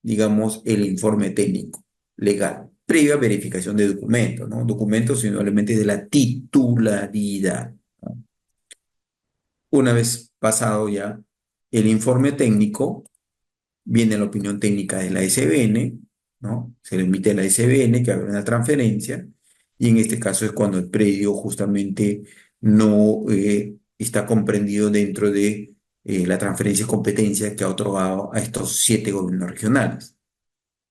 Digamos, el informe técnico legal, previa verificación de documentos, ¿no? Documentos simplemente de la titularidad, ¿no? Una vez pasado ya el informe técnico, viene la opinión técnica de la SBN, ¿no? Se le emite a la SBN que haga una transferencia, y en este caso es cuando el predio justamente no está comprendido dentro de la transferencia de competencia que ha otorgado a estos 7 gobiernos regionales.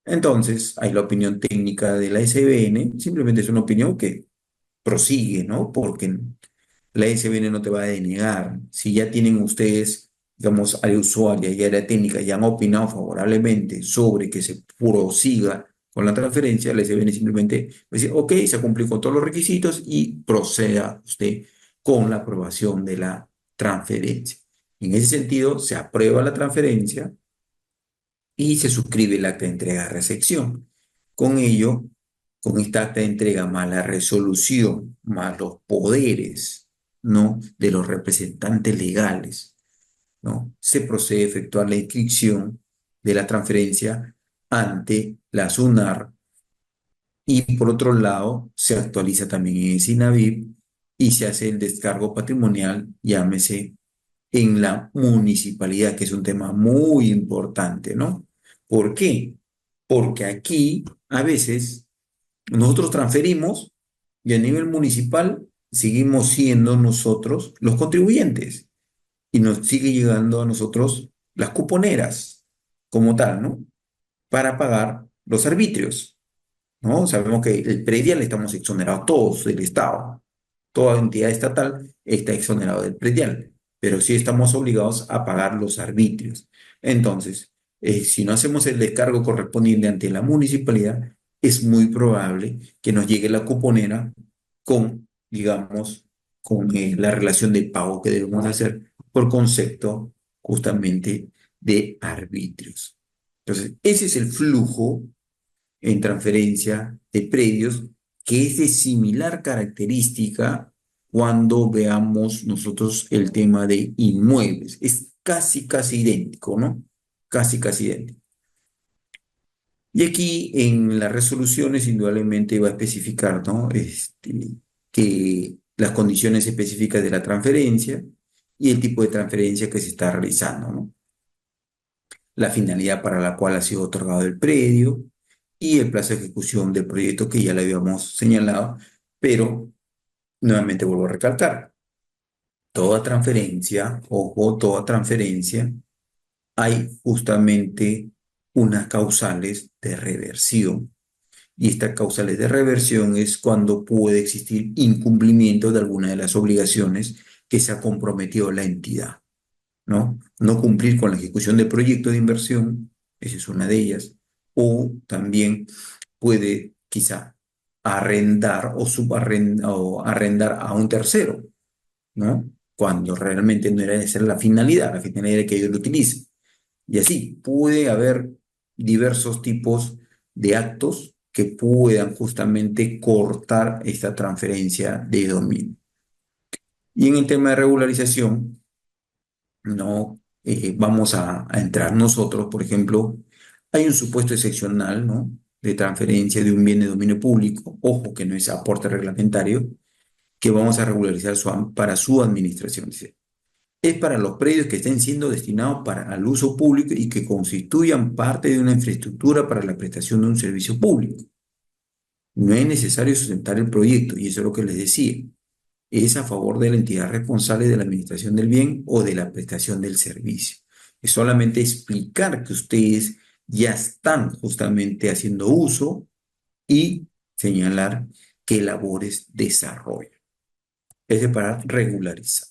Entonces, hay la opinión técnica de la SBN, simplemente es una opinión que prosigue, ¿no? Porque la SBN no te va a denegar. Si ya tienen ustedes, digamos, área usuaria y área técnica, ya han opinado favorablemente sobre que se prosiga con la transferencia, la SBN simplemente va a decir, ok, se ha cumplido con todos los requisitos y proceda usted con la aprobación de la transferencia. En ese sentido, se aprueba la transferencia y se suscribe el acta de entrega-recepción. Con ello, con esta acta de entrega más la resolución, más los poderes, ¿no? De los representantes legales, ¿no? Se procede a efectuar la inscripción de la transferencia ante la SUNAR y por otro lado se actualiza también en el SINAVIP y se hace el descargo patrimonial, llámese en la municipalidad, que es un tema muy importante, ¿no? ¿Por qué? Porque aquí a veces nosotros transferimos y a nivel municipal seguimos siendo nosotros los contribuyentes y nos sigue llegando a nosotros las cuponeras como tal, ¿no? Para pagar los arbitrios, ¿no? Sabemos que el predial estamos exonerados todos del Estado. Toda entidad estatal está exonerado del predial, pero sí estamos obligados a pagar los arbitrios. Entonces, si no hacemos el descargo correspondiente ante la municipalidad, es muy probable que nos llegue la cuponera con, digamos, con la relación de pago que debemos hacer por concepto justamente de arbitrios. Entonces, ese es el flujo en transferencia de predios, que es de similar característica cuando veamos nosotros el tema de inmuebles. Es casi, casi idéntico, ¿no? Casi, casi idéntico. Y aquí en las resoluciones indudablemente va a especificar, ¿no? Que las condiciones específicas de la transferencia y el tipo de transferencia que se está realizando, ¿no? La finalidad para la cual ha sido otorgado el predio y el plazo de ejecución del proyecto que ya le habíamos señalado, pero nuevamente vuelvo a recalcar, toda transferencia, ojo, toda transferencia, hay justamente unas causales de reversión. Y estas causales de reversión es cuando puede existir incumplimiento de alguna de las obligaciones que se ha comprometido la entidad. ¿No? No cumplir con la ejecución del proyecto de inversión, esa es una de ellas, o también puede quizá arrendar o subarrendar o arrendar a un tercero, ¿no? Cuando realmente no era esa la finalidad era que ellos lo utilicen. Y así puede haber diversos tipos de actos que puedan justamente cortar esta transferencia de dominio. Y en el tema de regularización, no vamos a entrar nosotros, por ejemplo, hay un supuesto excepcional, ¿no? De transferencia de un bien de dominio público, ojo que no es aporte reglamentario, que vamos a regularizar para su administración. Dice, es para los predios que estén siendo destinados para al uso público y que constituyan parte de una infraestructura para la prestación de un servicio público. No es necesario sustentar el proyecto, y eso es lo que les decía, es a favor de la entidad responsable de la administración del bien o de la prestación del servicio. Es solamente explicar que ustedes ya están justamente haciendo uso y señalar qué labores desarrollan. Es para regularizar.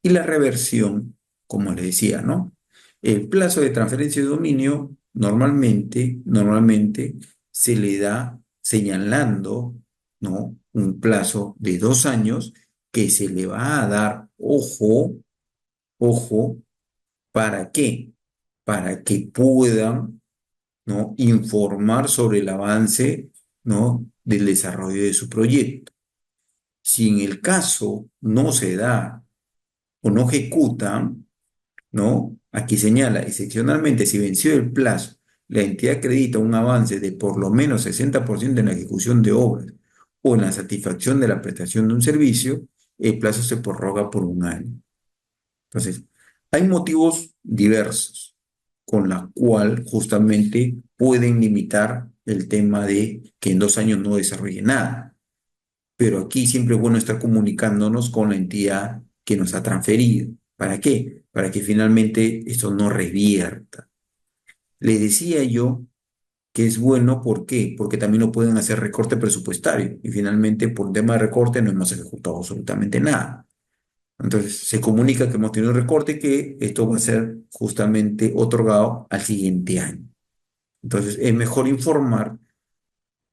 Y la reversión, como les decía, ¿no? El plazo de transferencia de dominio normalmente se le da señalando, ¿no? Un plazo de 2 años que se le va a dar, ojo, ojo, ¿para qué? Para que puedan, ¿no? Informar sobre el avance, ¿no? Del desarrollo de su proyecto. Si en el caso no se da o no ejecutan, ¿no? Aquí señala, excepcionalmente, si venció el plazo, la entidad acredita un avance de por lo menos 60% en la ejecución de obras o en la satisfacción de la prestación de un servicio, el plazo se prorroga por un año. Entonces, hay motivos diversos con la cual justamente pueden limitar el tema de que en 2 años no desarrolle nada. Pero aquí siempre es bueno estar comunicándonos con la entidad que nos ha transferido. ¿Para qué? Para que finalmente esto no revierta. Les decía yo que es bueno. ¿Por qué? Porque también lo pueden hacer recorte presupuestario y finalmente por tema de recorte no hemos ejecutado absolutamente nada. Entonces se comunica que hemos tenido un recorte y que esto va a ser justamente otorgado al siguiente año. Entonces es mejor informar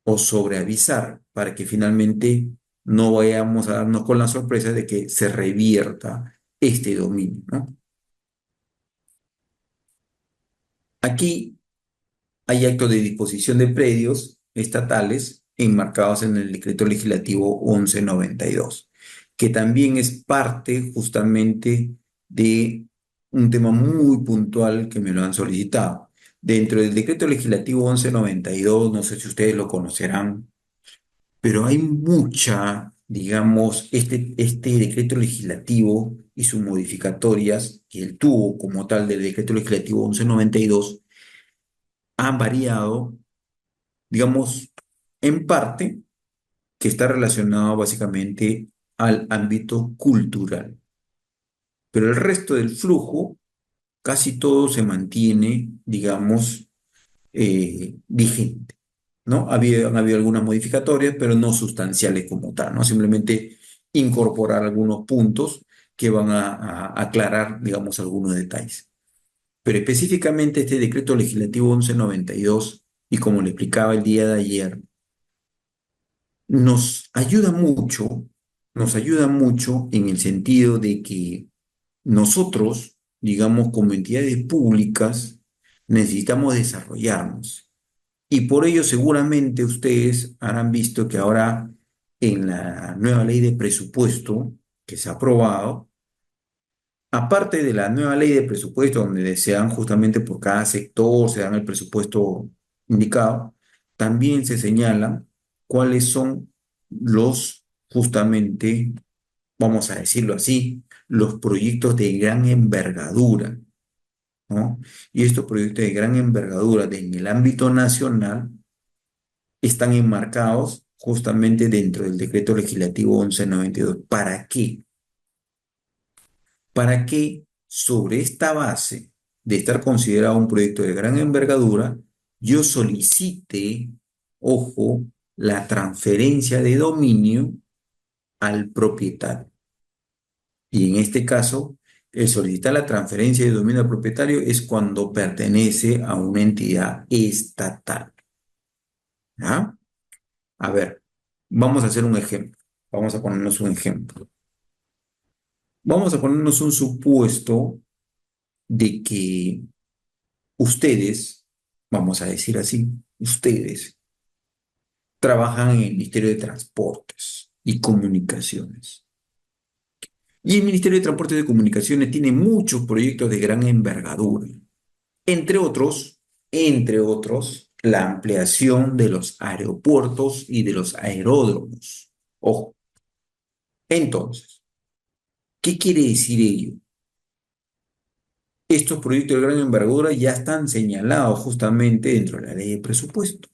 o sobreavisar para que finalmente no vayamos a darnos con la sorpresa de que se revierta este dominio, ¿no? Aquí hay actos de disposición de predios estatales enmarcados en el decreto legislativo 1192, que también es parte justamente de un tema muy puntual que me lo han solicitado. Dentro del decreto legislativo 1192, no sé si ustedes lo conocerán, pero hay mucha, digamos, este decreto legislativo y sus modificatorias que él tuvo como tal del decreto legislativo 1192 han variado, digamos, en parte que está relacionado básicamente al ámbito cultural. Pero el resto del flujo, casi todo se mantiene, digamos, vigente, ¿no? Han habido algunas modificatorias, pero no sustanciales como tal, ¿no? Simplemente incorporar algunos puntos que van a aclarar, digamos, algunos detalles. Pero específicamente este decreto legislativo 1192, y como le explicaba el día de ayer, nos ayuda mucho en el sentido de que nosotros, digamos, como entidades públicas, necesitamos desarrollarnos. Y por ello seguramente ustedes habrán visto que ahora en la nueva ley de presupuesto que se ha aprobado, aparte de la nueva ley de presupuesto donde se dan justamente por cada sector, se dan el presupuesto indicado, también se señalan cuáles son los, justamente, vamos a decirlo así, los proyectos de gran envergadura, ¿no? Y estos proyectos de gran envergadura en el ámbito nacional están enmarcados justamente dentro del decreto legislativo 1192. ¿Para qué? Para que sobre esta base de estar considerado un proyecto de gran envergadura, yo solicite, ojo, la transferencia de dominio al propietario. Y en este caso, el solicitar la transferencia de dominio al propietario es cuando pertenece a una entidad estatal. ¿Ya? A ver, vamos a hacer un ejemplo. Vamos a ponernos un ejemplo. Vamos a ponernos un supuesto de que ustedes, vamos a decir así, ustedes trabajan en el Ministerio de Transportes y Comunicaciones. Y el Ministerio de Transportes y Comunicaciones tiene muchos proyectos de gran envergadura. Entre otros, la ampliación de los aeropuertos y de los aeródromos. Ojo, entonces, ¿qué quiere decir ello? Estos proyectos de gran envergadura ya están señalados justamente dentro de la ley de presupuesto.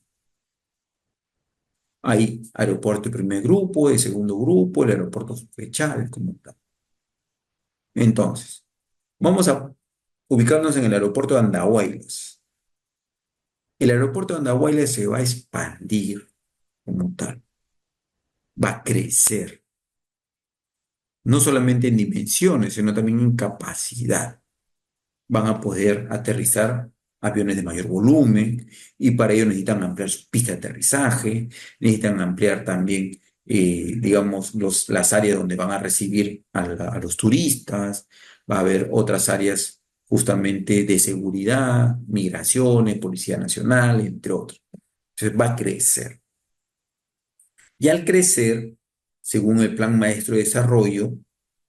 Hay aeropuerto de primer grupo, de segundo grupo, el aeropuerto fechal, como tal. Entonces, vamos a ubicarnos en el aeropuerto de Andahuaylas. El aeropuerto de Andahuaylas se va a expandir como tal, va a crecer, no solamente en dimensiones, sino también en capacidad. Van a poder aterrizar aviones de mayor volumen y para ello necesitan ampliar su pista de aterrizaje, necesitan ampliar también, digamos, las áreas donde van a recibir a los turistas, va a haber otras áreas justamente de seguridad, migraciones, Policía Nacional, entre otros. Entonces va a crecer. Y al crecer, según el Plan Maestro de Desarrollo,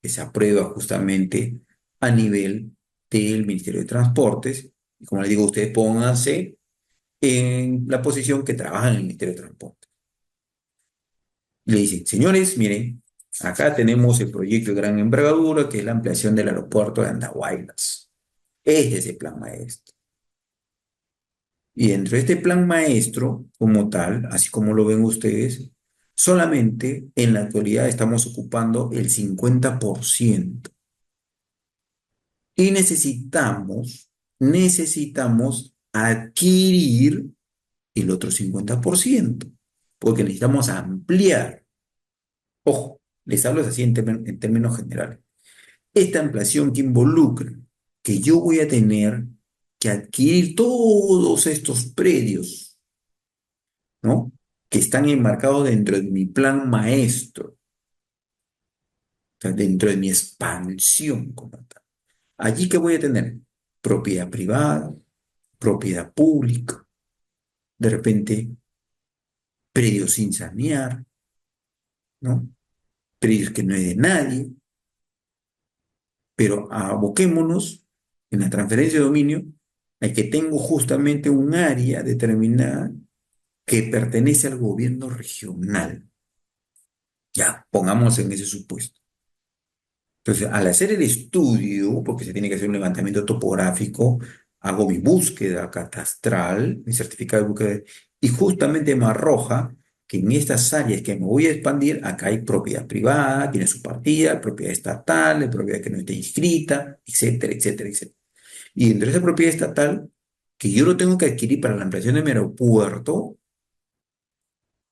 que se aprueba justamente a nivel del Ministerio de Transportes, y como les digo, ustedes pónganse en la posición que trabajan en el Ministerio de Transportes. Y le dicen, señores, miren, acá tenemos el proyecto de gran envergadura, que es la ampliación del aeropuerto de Andahuaylas. Este es el plan maestro. Y dentro de este plan maestro, como tal, así como lo ven ustedes, solamente en la actualidad estamos ocupando el 50%. Y necesitamos adquirir el otro 50%, porque necesitamos ampliar. Ojo, les hablo así en términos generales. Esta ampliación que involucra que yo voy a tener que adquirir todos estos predios, ¿no? Que están enmarcados dentro de mi plan maestro, o sea, dentro de mi expansión como tal. Allí que voy a tener propiedad privada, propiedad pública, de repente predios sin sanear, ¿no? Predios que no es de nadie, pero aboquémonos en la transferencia de dominio a que tengo justamente un área determinada que pertenece al gobierno regional. Ya, pongamos en ese supuesto. Entonces, al hacer el estudio, porque se tiene que hacer un levantamiento topográfico, hago mi búsqueda catastral, mi certificado de búsqueda, y justamente me arroja que en estas áreas que me voy a expandir, acá hay propiedad privada, tiene su partida, propiedad estatal, propiedad que no está inscrita, etcétera, etcétera, etcétera. Y dentro de esa propiedad estatal, que yo lo tengo que adquirir para la ampliación de mi aeropuerto,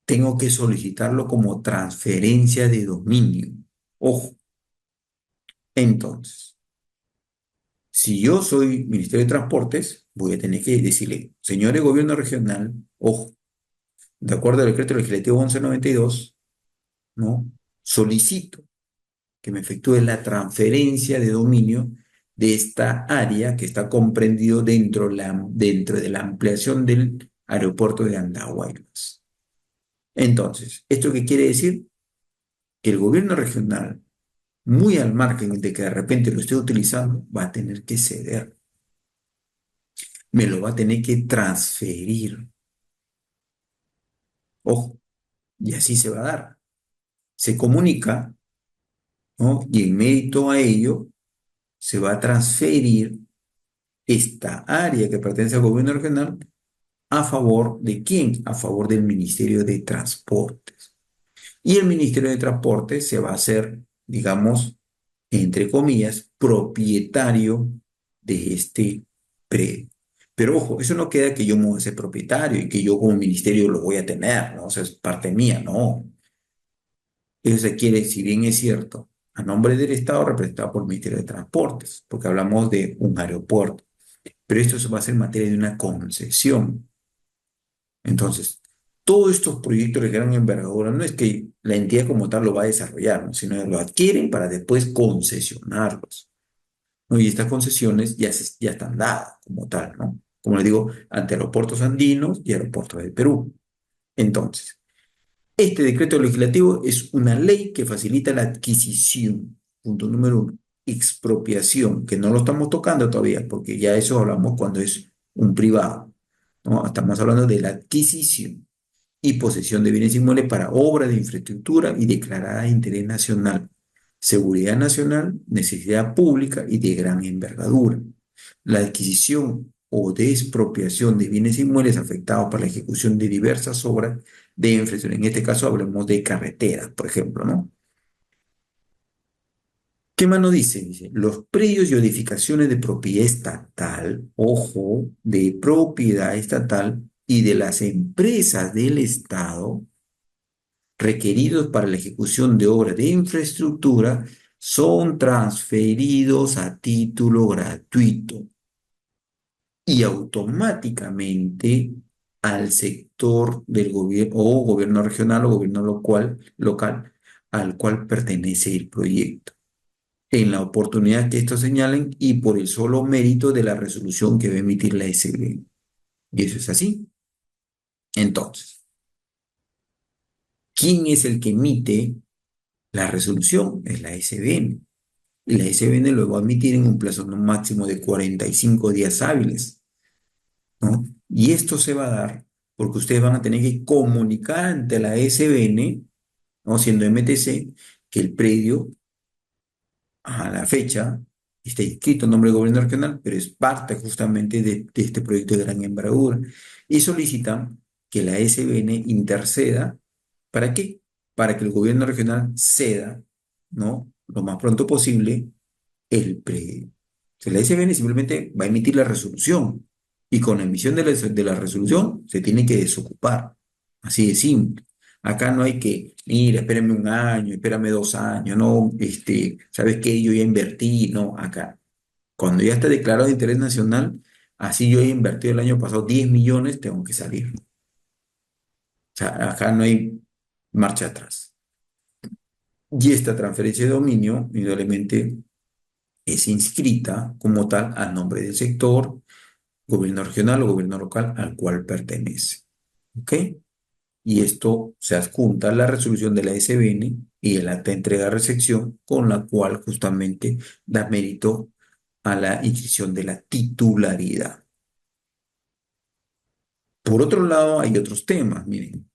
tengo que solicitarlo como transferencia de dominio. Ojo, entonces, si yo soy Ministerio de Transportes, voy a tener que decirle, señores gobierno regional, ojo, de acuerdo al decreto legislativo 1192, ¿no? Solicito que me efectúe la transferencia de dominio de esta área que está comprendido dentro de la ampliación del aeropuerto de Andahuaylas. Entonces, ¿esto qué quiere decir? Que el gobierno regional, muy al margen de que de repente lo esté utilizando, va a tener que ceder, me lo va a tener que transferir. Ojo, y así se va a dar. Se comunica, ¿no? Y en mérito a ello, se va a transferir esta área que pertenece al gobierno regional a favor de quién? A favor del Ministerio de Transportes. Y el Ministerio de Transportes se va a hacer, digamos, entre comillas, propietario de este predio. Pero ojo, eso no queda que yo me voy a ser propietario y que yo como ministerio lo voy a tener, ¿no? O sea, es parte mía, no. Eso se quiere, si bien es cierto, a nombre del Estado representado por el Ministerio de Transportes, porque hablamos de un aeropuerto, pero esto se va a hacer en materia de una concesión. Entonces, todos estos proyectos de gran envergadura no es que la entidad como tal lo va a desarrollar, ¿no? Sino que lo adquieren para después concesionarlos, ¿no? Y estas concesiones ya están dadas como tal, ¿no? Como les digo, ante aeropuertos andinos y aeropuertos del Perú. Entonces, este decreto legislativo es una ley que facilita la adquisición, punto número uno, expropiación, que no lo estamos tocando todavía, porque ya eso hablamos cuando es un privado, ¿no? Estamos hablando de la adquisición y posesión de bienes inmuebles para obras de infraestructura y declarada de interés nacional, seguridad nacional, necesidad pública y de gran envergadura. La adquisición o de expropiación de bienes inmuebles afectados por la ejecución de diversas obras de infraestructura. En este caso hablamos de carreteras, por ejemplo, ¿no? ¿Qué más nos dice? Dice, los predios y edificaciones de propiedad estatal, ojo, de propiedad estatal y de las empresas del Estado requeridos para la ejecución de obras de infraestructura son transferidos a título gratuito y automáticamente al sector del gobierno o gobierno regional o gobierno local al cual pertenece el proyecto, en la oportunidad que estos señalen y por el solo mérito de la resolución que va a emitir la SB. Y eso es así. Entonces, ¿quién es el que emite la resolución? Es la SBN. Y la SBN lo va a emitir en un plazo no máximo de 45 días hábiles, ¿no? Y esto se va a dar porque ustedes van a tener que comunicar ante la SBN, ¿no? Siendo MTC, que el predio a la fecha está inscrito en nombre del gobierno regional, pero es parte justamente de este proyecto de gran envergadura. Y solicitan que la SBN interceda. ¿Para qué? Para que el gobierno regional ceda, ¿no? Lo más pronto posible el predio. O sea, la SBN simplemente va a emitir la resolución, Y con la emisión de la resolución se tiene que desocupar. Así de simple. Acá no hay que, mira, espérame un año, espérame 2 años, no, ¿sabes qué? Yo ya invertí, no, acá. Cuando ya está declarado de interés nacional, así yo he invertido el año pasado 10 millones, tengo que salir. O sea, acá no hay marcha atrás. Y esta transferencia de dominio, indudablemente, es inscrita como tal al nombre del sector, gobierno regional o gobierno local al cual pertenece. ¿Ok? Y esto se adjunta a la resolución de la SBN y el acta de entrega-recepción, con la cual justamente da mérito a la inscripción de la titularidad. Por otro lado, hay otros temas, miren.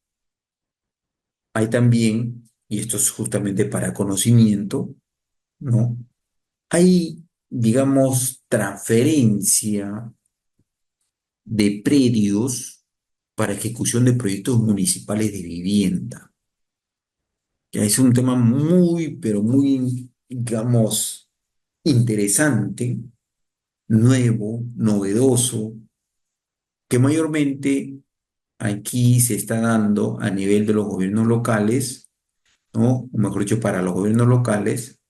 Hay también, y esto es justamente para conocimiento, ¿no? Hay, digamos, transferencia de predios para ejecución de proyectos municipales de vivienda. Ya es un tema muy, pero muy, digamos, interesante, nuevo, novedoso, que mayormente aquí se está dando a nivel de los gobiernos locales, ¿no? O mejor dicho, para los gobiernos locales,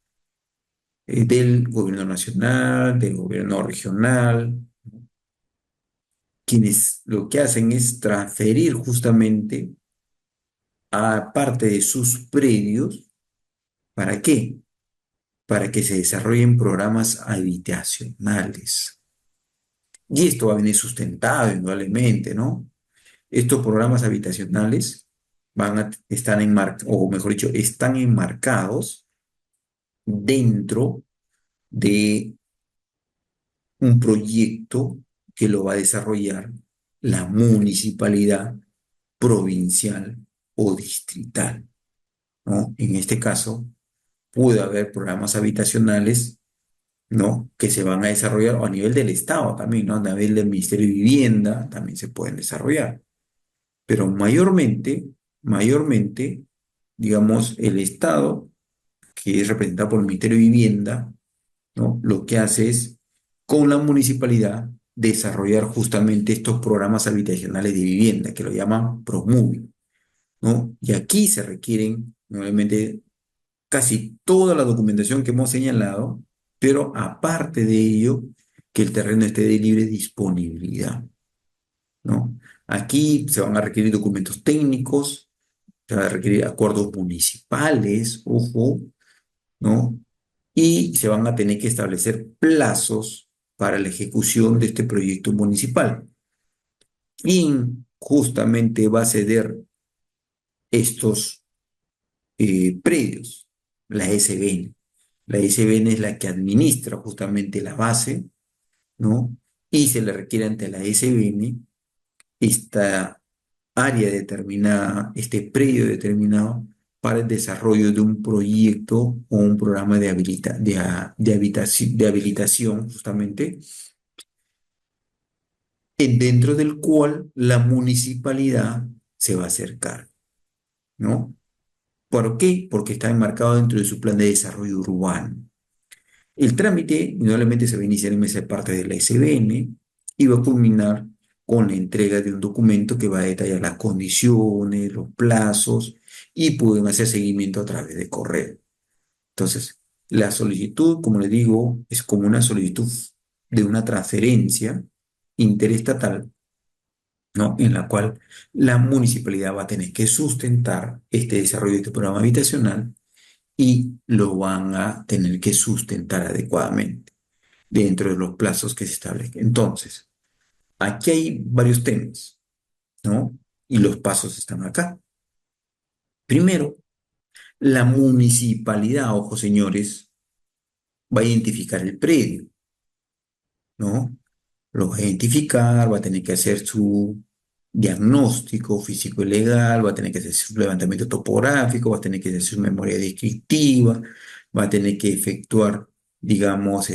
del gobierno nacional, del gobierno regional, quienes lo que hacen es transferir justamente a parte de sus predios. ¿Para qué? Para que se desarrollen programas habitacionales. Y esto va a venir sustentado indudablemente, ¿no? Estos programas habitacionales están o mejor dicho, están enmarcados dentro de un proyecto que lo va a desarrollar la municipalidad provincial o distrital, ¿no? En este caso, puede haber programas habitacionales, ¿no? Que se van a desarrollar o a nivel del Estado también, ¿no? A nivel del Ministerio de Vivienda también se pueden desarrollar. Pero mayormente, digamos, el Estado, que es representado por el Ministerio de Vivienda, ¿no? Lo que hace es, con la municipalidad, desarrollar justamente estos programas habitacionales de vivienda, que lo llaman PROMUVI, ¿no? Y aquí se requieren, nuevamente, casi toda la documentación que hemos señalado, pero aparte de ello, que el terreno esté de libre disponibilidad, ¿no? Aquí se van a requerir documentos técnicos, se van a requerir acuerdos municipales, ojo, ¿no? Y se van a tener que establecer plazos para la ejecución de este proyecto municipal. ¿Quién justamente va a ceder estos predios? La SBN. La SBN es la que administra justamente la base, ¿no? Y se le requiere ante la SBN esta área determinada, este predio determinado para el desarrollo de un proyecto o un programa de habilitación, justamente, dentro del cual la municipalidad se va a acercar, ¿no? ¿Por qué? Porque está enmarcado dentro de su plan de desarrollo urbano. El trámite indudablemente se va a iniciar en esa parte de la SBN y va a culminar con la entrega de un documento que va a detallar las condiciones, los plazos y pueden hacer seguimiento a través de correo. Entonces, la solicitud, como les digo, es como una solicitud de una transferencia interestatal, ¿no? En la cual la municipalidad va a tener que sustentar este desarrollo de este programa habitacional y lo van a tener que sustentar adecuadamente dentro de los plazos que se establecen. Entonces, aquí hay varios temas, ¿no? Y los pasos están acá. Primero, la municipalidad, ojo señores, va a identificar el predio, ¿no? Lo va a identificar, va a tener que hacer su diagnóstico físico y legal, va a tener que hacer su levantamiento topográfico, va a tener que hacer su memoria descriptiva, va a tener que efectuar, digamos,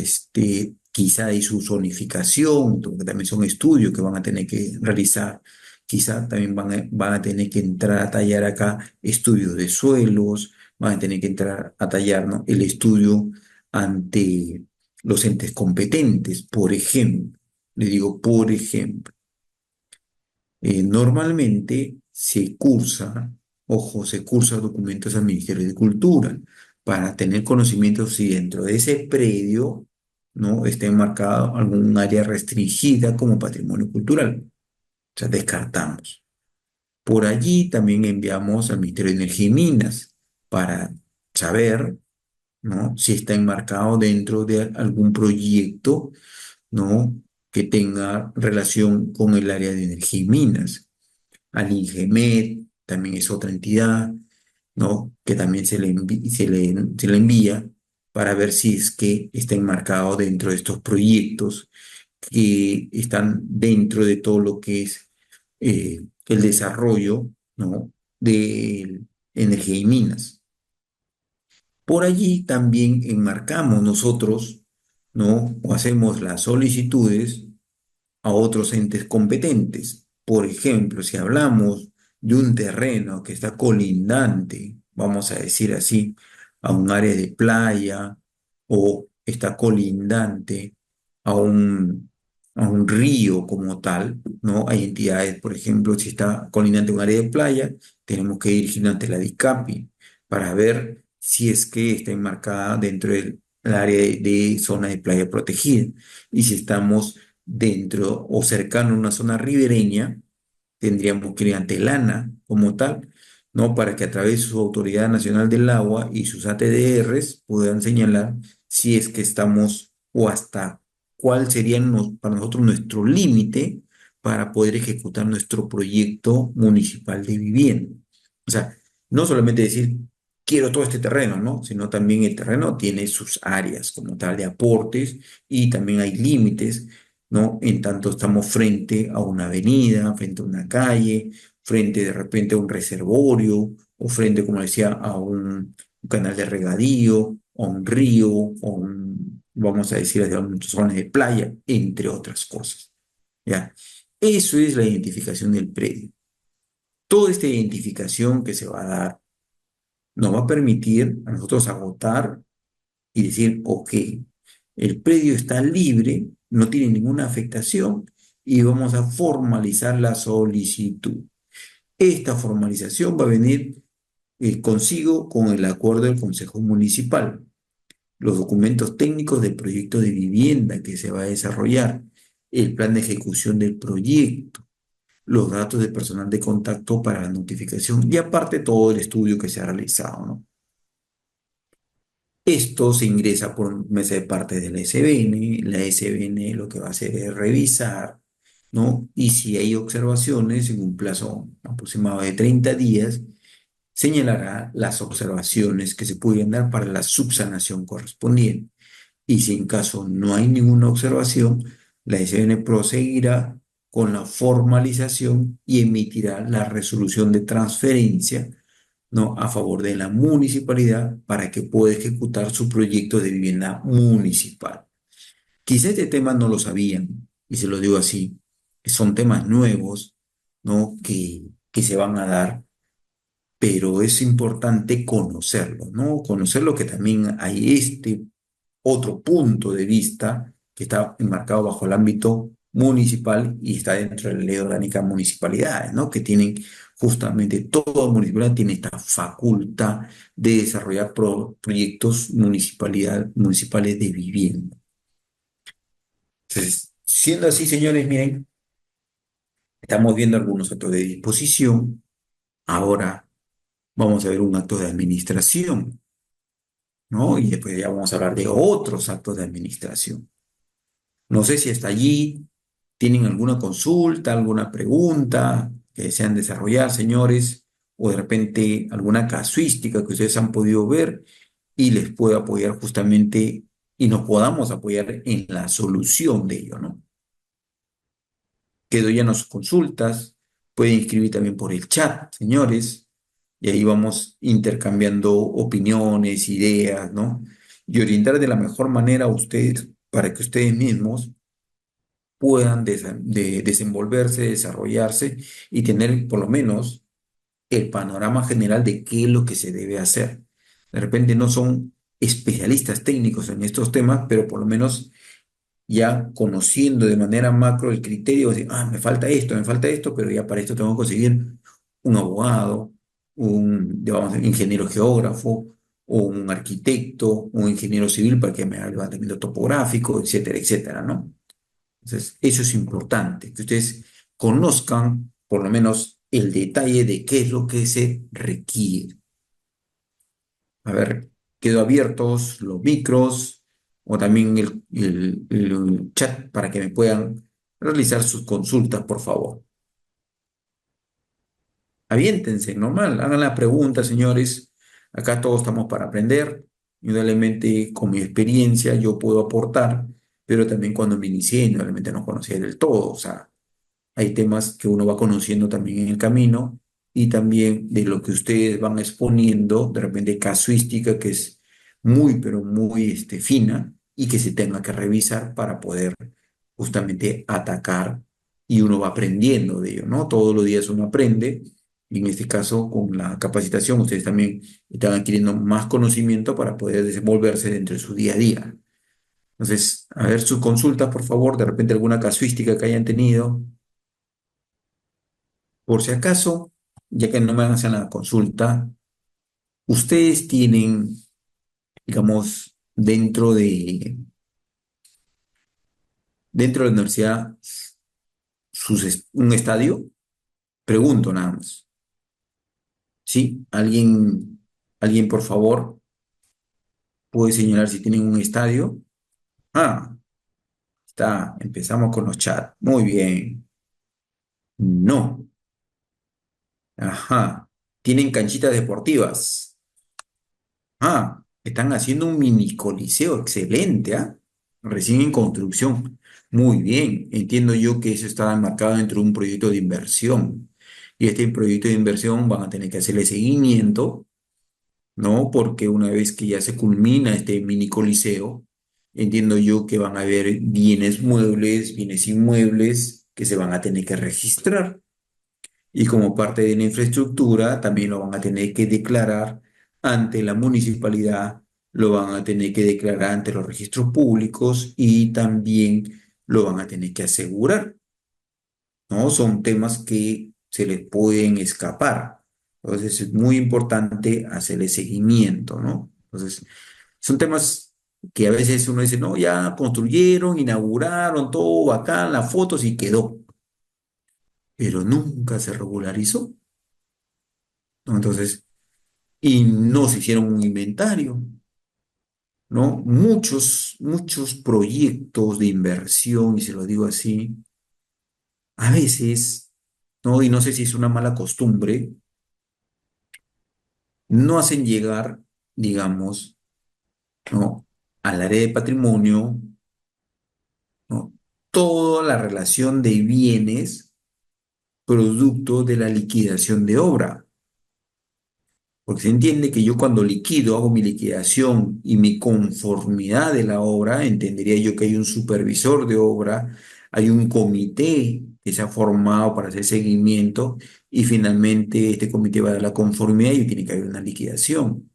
quizá y su zonificación, porque también son estudios que van a tener que realizar. Quizá también van a tener que entrar a tallar acá estudios de suelos, van a tener que entrar a tallar, ¿no? El estudio ante los entes competentes, por ejemplo. Le digo, por ejemplo, normalmente se cursa, ojo, se cursa documentos al Ministerio de Cultura para tener conocimientos si dentro de ese predio, ¿no?, está enmarcado algún área restringida como patrimonio cultural. O sea, descartamos. Por allí también enviamos al Ministerio de Energía y Minas para saber, ¿no?, si está enmarcado dentro de algún proyecto, ¿no?, que tenga relación con el área de energía y minas. Al INGEMET también es otra entidad, ¿no?, que también se le envía para ver si es que está enmarcado dentro de estos proyectos que están dentro de todo lo que es el desarrollo, ¿no?, de energía y minas. Por allí también enmarcamos nosotros, ¿no?, o hacemos las solicitudes a otros entes competentes. Por ejemplo, si hablamos de un terreno que está colindante, vamos a decir así, a un área de playa o está colindante a un río como tal, ¿no? Hay entidades, por ejemplo, si está colindante a un área de playa, tenemos que dirigirnos ante la DICAPI para ver si es que está enmarcada dentro del área de zona de playa protegida. Y si estamos dentro o cercano a una zona ribereña, tendríamos que ir ante el ANA como tal, ¿no? Para que a través de su Autoridad Nacional del Agua y sus ATDRs puedan señalar si es que estamos o hasta cuál sería para nosotros nuestro límite para poder ejecutar nuestro proyecto municipal de vivienda. O sea, no solamente decir, quiero todo este terreno, ¿no? Sino también el terreno tiene sus áreas como tal de aportes y también hay límites, ¿no? En tanto estamos frente a una avenida, frente a una calle, frente de repente a un reservorio, o frente, como decía, a un canal de regadío, o un río, vamos a decir, a zonas de playa, entre otras cosas, ¿ya? Eso es la identificación del predio. Toda esta identificación que se va a dar nos va a permitir a nosotros agotar y decir, ok, el predio está libre, no tiene ninguna afectación y vamos a formalizar la solicitud. Esta formalización va a venir consigo con el acuerdo del Consejo Municipal, los documentos técnicos del proyecto de vivienda que se va a desarrollar, el plan de ejecución del proyecto, los datos de personal de contacto para la notificación y aparte todo el estudio que se ha realizado, ¿no? Esto se ingresa por mesa de parte de la SBN. La SBN lo que va a hacer es revisar, ¿no? Y si hay observaciones en un plazo aproximado de 30 días, señalará las observaciones que se pueden dar para la subsanación correspondiente. Y si en caso no hay ninguna observación, la SBN proseguirá con la formalización y emitirá la resolución de transferencia, ¿no?, a favor de la municipalidad para que pueda ejecutar su proyecto de vivienda municipal. Quizá este tema no lo sabían, y se lo digo así, son temas nuevos, ¿no?, que se van a dar, pero es importante conocerlo, ¿no? Conocerlo, que también hay este otro punto de vista que está enmarcado bajo el ámbito municipal y está dentro de la ley orgánica de municipalidades, ¿no? Que tienen justamente, toda municipalidad tiene esta facultad de desarrollar proyectos municipales de vivienda. Entonces, siendo así, señores, miren, estamos viendo algunos actos de disposición. Ahora vamos a ver un acto de administración, ¿no? Y después ya vamos a hablar de otros actos de administración. No sé si hasta allí tienen alguna consulta, alguna pregunta que desean desarrollar, señores, o de repente alguna casuística que ustedes han podido ver y les pueda apoyar justamente y nos podamos apoyar en la solución de ello, ¿no? Quedo ya en sus consultas, pueden escribir también por el chat, señores, y ahí vamos intercambiando opiniones, ideas, ¿no? Y orientar de la mejor manera a ustedes para que ustedes mismos puedan desenvolverse, desarrollarse y tener por lo menos el panorama general de qué es lo que se debe hacer. De repente no son especialistas técnicos en estos temas, pero por lo menos ya conociendo de manera macro el criterio, decir, me falta esto, pero ya para esto tengo que conseguir un abogado, un, digamos, ingeniero geógrafo, o un arquitecto, un ingeniero civil para que me haga el levantamiento topográfico, etcétera, etcétera, ¿no? Entonces, eso es importante, que ustedes conozcan por lo menos el detalle de qué es lo que se requiere. A ver, quedo abiertos los micros o también el chat para que me puedan realizar sus consultas, por favor. Aviéntense, normal, hagan las preguntas, señores. Acá todos estamos para aprender. Indudablemente, con mi experiencia, yo puedo aportar, pero también cuando me inicié, indudablemente no conocía del todo. O sea, hay temas que uno va conociendo también en el camino y también de lo que ustedes van exponiendo, de repente casuística que es muy, pero muy fina y que se tenga que revisar para poder justamente atacar y uno va aprendiendo de ello, ¿no? Todos los días uno aprende y en este caso con la capacitación ustedes también están adquiriendo más conocimiento para poder desenvolverse dentro de su día a día. Entonces, a ver sus consultas, por favor, de repente alguna casuística que hayan tenido. Por si acaso, ya que no me hacen la consulta, ustedes tienen, digamos, dentro de la universidad un estadio. Pregunto nada más. ¿Sí? ¿Alguien, por favor, puede señalar si tienen un estadio? Ah, empezamos con los chats. Muy bien. No. Ajá. ¿Tienen canchitas deportivas? Están haciendo un mini coliseo, excelente, ¿ah? Recién en construcción. Muy bien, entiendo yo que eso está enmarcado dentro de un proyecto de inversión. Y este proyecto de inversión van a tener que hacerle seguimiento, ¿no? Porque una vez que ya se culmina este mini coliseo, entiendo yo que van a haber bienes muebles, bienes inmuebles que se van a tener que registrar y como parte de la infraestructura también lo van a tener que declarar ante la municipalidad, lo van a tener que declarar ante los registros públicos y también lo van a tener que asegurar, ¿no? Son temas que se les pueden escapar. Entonces es muy importante hacerle seguimiento, ¿no? Entonces, son temas que a veces uno dice, no, ya construyeron, inauguraron, todo bacán, las fotos y quedó, pero nunca se regularizó, ¿no? Entonces, y no se hicieron un inventario, ¿no? Muchos proyectos de inversión, y se lo digo así, a veces, ¿no? Y no sé si es una mala costumbre, no hacen llegar, digamos, ¿no? Al área de patrimonio, ¿no? Toda la relación de bienes producto de la liquidación de obra. Porque se entiende que yo cuando liquido, hago mi liquidación y mi conformidad de la obra, entendería yo que hay un supervisor de obra, hay un comité que se ha formado para hacer seguimiento y finalmente este comité va a dar la conformidad y tiene que haber una liquidación.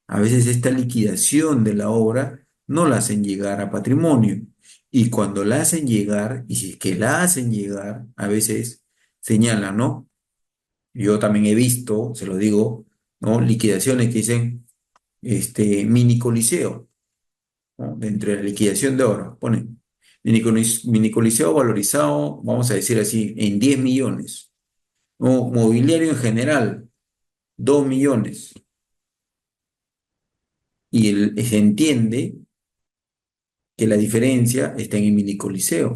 A veces esta liquidación de la obra no la hacen llegar a patrimonio y cuando la hacen llegar, y si es que la hacen llegar, a veces señalan, ¿no? Yo también he visto, se lo digo, ¿no? Liquidaciones que dicen mini coliseo, ¿no? Dentro de la liquidación de obra, ponen mini coliseo valorizado, vamos a decir así, en 10 millones. ¿No? Mobiliario en general, 2 millones. Y se entiende que la diferencia está en el mini coliseo,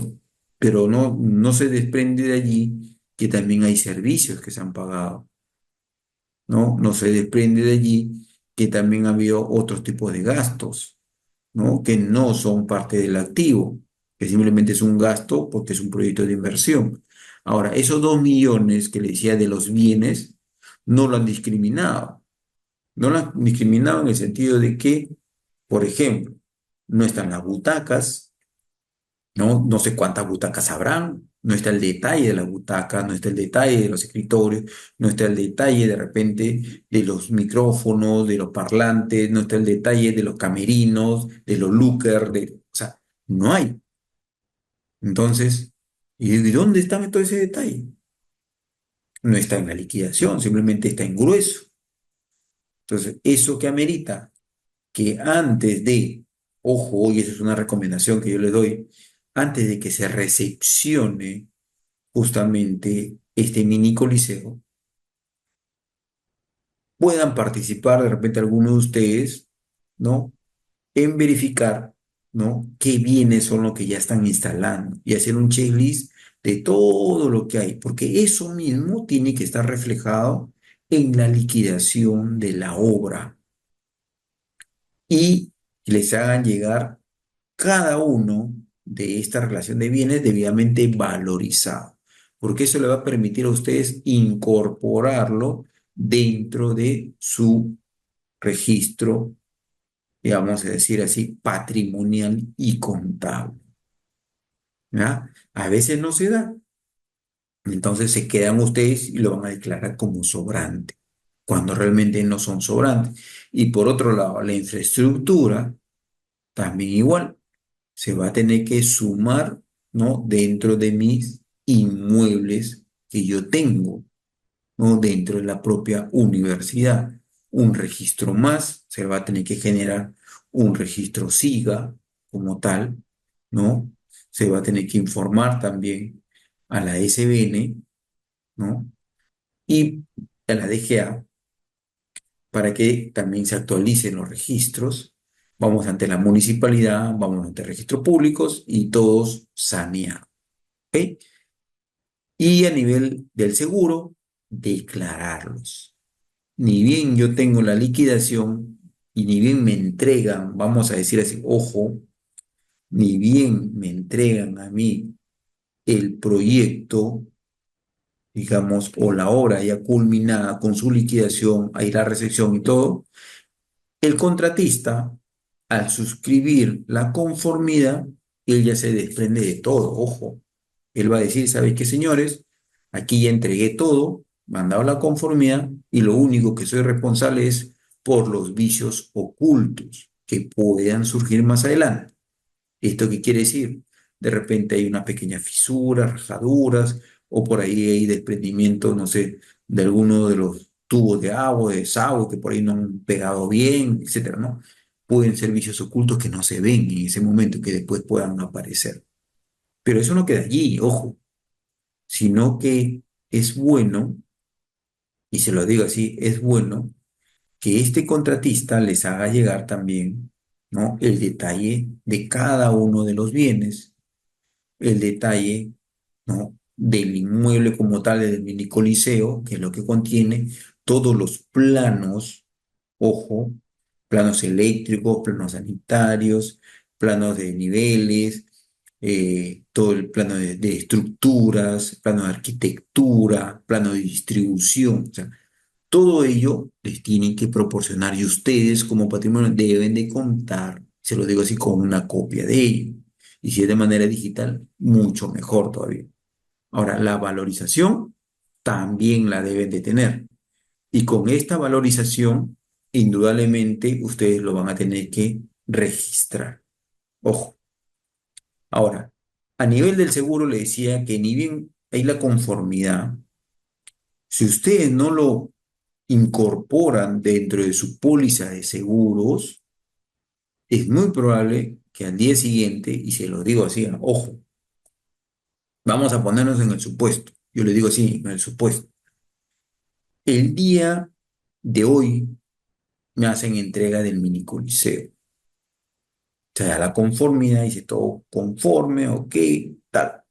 pero no se desprende de allí que también hay servicios que se han pagado. ¿No? No se desprende de allí que también ha habido otros tipos de gastos, ¿no? Que no son parte del activo, que simplemente es un gasto porque es un proyecto de inversión. Ahora, esos 2 millones que le decía de los bienes, no lo han discriminado. No lo han discriminado en el sentido de que, por ejemplo, no están las butacas, ¿no? No sé cuántas butacas habrán, no está el detalle de las butacas, no está el detalle de los escritorios, no está el detalle de repente de los micrófonos, de los parlantes, no está el detalle de los camerinos, de los lookers, o sea, no hay. Entonces, ¿y dónde está todo ese detalle? No está en la liquidación, simplemente está en grueso. Entonces, eso que amerita que antes de, ojo, y esa es una recomendación que yo le doy, antes de que se recepcione justamente este mini coliseo, puedan participar de repente algunos de ustedes, ¿no? En verificar, ¿no? Qué bienes son los que ya están instalando y hacer un checklist de todo lo que hay, porque eso mismo tiene que estar reflejado en la liquidación de la obra y les hagan llegar cada uno de esta relación de bienes debidamente valorizado, porque eso le va a permitir a ustedes incorporarlo dentro de su registro, digamos a decir así, patrimonial y contable, ¿ya? A veces no se da, entonces se quedan ustedes y lo van a declarar como sobrante, cuando realmente no son sobrantes. Y por otro lado, la infraestructura también igual se va a tener que sumar, ¿no? Dentro de mis inmuebles que yo tengo, ¿no? Dentro de la propia universidad. Un registro más, se va a tener que generar un registro SIGA como tal, ¿no? Se va a tener que informar también a la SBN, ¿no? Y a la DGA para que también se actualicen los registros. Vamos ante la municipalidad, vamos ante registros públicos y todos saneados. ¿Ok? Y a nivel del seguro, declararlos. Ni bien yo tengo la liquidación y ni bien me entregan, vamos a decir así, ojo, ni bien me entregan a mí el proyecto, digamos, o la obra ya culminada con su liquidación, ahí la recepción y todo, el contratista, al suscribir la conformidad, él ya se desprende de todo, ojo. Él va a decir, ¿sabéis qué, señores? Aquí ya entregué todo, mandado la conformidad y lo único que soy responsable es por los vicios ocultos que puedan surgir más adelante. ¿Esto qué quiere decir? De repente hay una pequeña fisura, rajaduras, o por ahí hay desprendimiento, no sé, de alguno de los tubos de agua, de desagüe, que por ahí no han pegado bien, etcétera, ¿no? Pueden ser vicios ocultos que no se ven en ese momento y que después puedan aparecer. Pero eso no queda allí, ojo, sino que es bueno, y se lo digo así, es bueno que este contratista les haga llegar también, ¿no? El detalle de cada uno de los bienes, el detalle, ¿no? Del inmueble como tal, del mini coliseo, que es lo que contiene todos los planos, ojo, planos eléctricos, planos sanitarios, planos de niveles, todo el plano de estructuras, plano de arquitectura, plano de distribución, o sea, todo ello les tienen que proporcionar y ustedes como patrimonio deben de contar, se lo digo así, con una copia de ello. Y si es de manera digital, mucho mejor todavía. Ahora, la valorización también la deben de tener. Y con esta valorización, indudablemente, ustedes lo van a tener que registrar. Ojo. Ahora, a nivel del seguro le decía que ni bien hay la conformidad, si ustedes no lo incorporan dentro de su póliza de seguros, es muy probable que al día siguiente, y se lo digo así, ojo, vamos a ponernos en el supuesto, yo le digo así, en el supuesto, el día de hoy me hacen entrega del mini coliseo, se da la conformidad, dice todo conforme, ok, tal,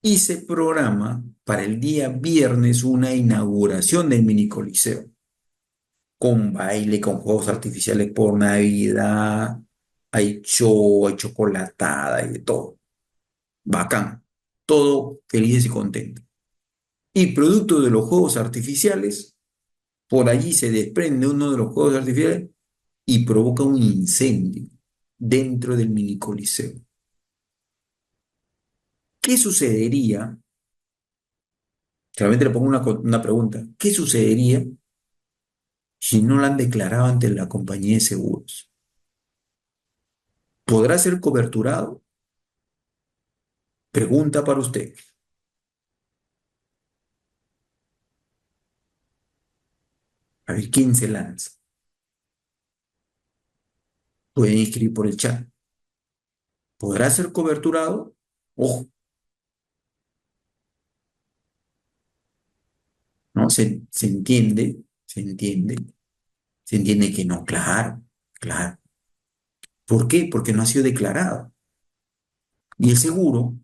y se programa para el día viernes una inauguración del mini coliseo, con baile, con juegos artificiales por Navidad, hay show, hay chocolatada y de todo. Bacán. Todo felices y contentos. Y producto de los juegos artificiales, por allí se desprende uno de los juegos artificiales y provoca un incendio dentro del mini coliseo. ¿Qué sucedería? Realmente le pongo una pregunta. ¿Qué sucedería si no la han declarado ante la compañía de seguros? ¿Podrá ser coberturado? Pregunta para usted. A ver, ¿quién se lanza? Pueden escribir por el chat. ¿Podrá ser coberturado? Ojo, ¿no? Se entiende, se entiende, se entiende que no, claro, claro. ¿Por qué? Porque no ha sido declarado. Y el seguro,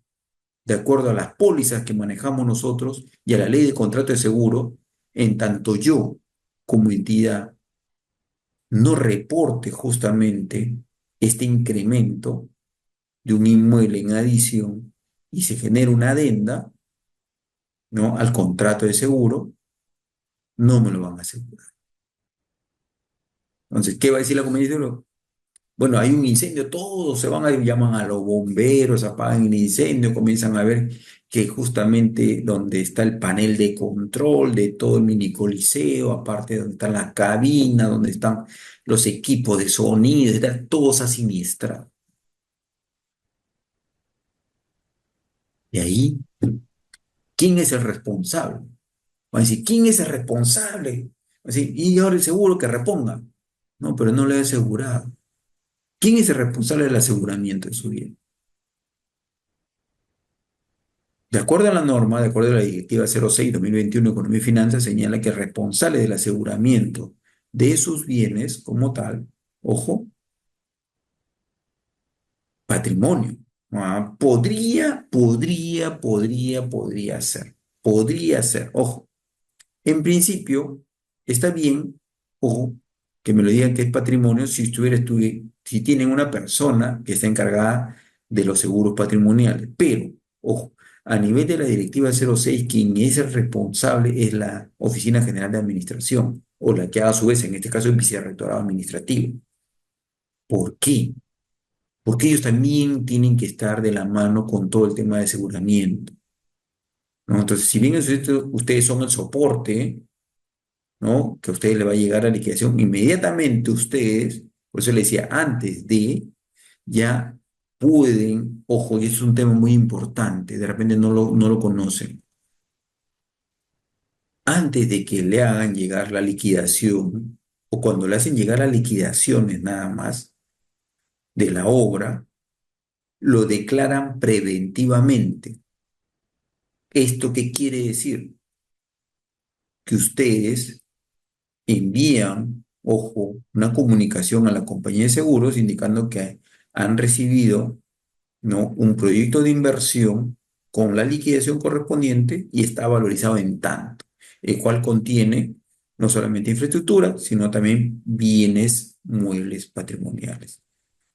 de acuerdo a las pólizas que manejamos nosotros y a la ley de contrato de seguro, en tanto yo como entidad no reporte justamente este incremento de un inmueble en adición y se genera una adenda, ¿no? Al contrato de seguro, no me lo van a asegurar. Entonces, ¿qué va a decir la compañía de seguro? Bueno, hay un incendio, todos se van a llaman a los bomberos, apagan el incendio, comienzan a ver que justamente donde está el panel de control de todo el mini coliseo, aparte donde está la cabina, donde están los equipos de sonido, está todo se ha siniestrado. Y ahí, ¿quién es el responsable? Van a decir, ¿quién es el responsable? Así, y ahora el seguro que reponga. No, pero no le he asegurado. ¿Quién es el responsable del aseguramiento de su bien? De acuerdo a la norma, de acuerdo a la Directiva 06/2021 Economía y Finanzas, señala que el responsable del aseguramiento de sus bienes como tal, ojo, patrimonio. Podría ser, ojo. En principio, está bien, ojo, que me lo digan que es patrimonio si tienen una persona que está encargada de los seguros patrimoniales. Pero, ojo, a nivel de la Directiva 06, quien es el responsable es la Oficina General de Administración, o la que a su vez, en este caso, es Vicerrectorado Administrativo. ¿Por qué? Porque ellos también tienen que estar de la mano con todo el tema de aseguramiento, ¿no? Entonces, si bien ustedes son el soporte, ¿no? Que a ustedes le va a llegar la liquidación inmediatamente ustedes, por eso le decía, antes de, ya pueden, ojo, y es un tema muy importante, de repente no lo conocen, antes de que le hagan llegar la liquidación, o cuando le hacen llegar las liquidaciones nada más de la obra, lo declaran preventivamente. ¿Esto qué quiere decir? Que ustedes envían, ojo, una comunicación a la compañía de seguros indicando que han recibido, ¿no? Un proyecto de inversión con la liquidación correspondiente y está valorizado en tanto, el cual contiene no solamente infraestructura, sino también bienes muebles patrimoniales,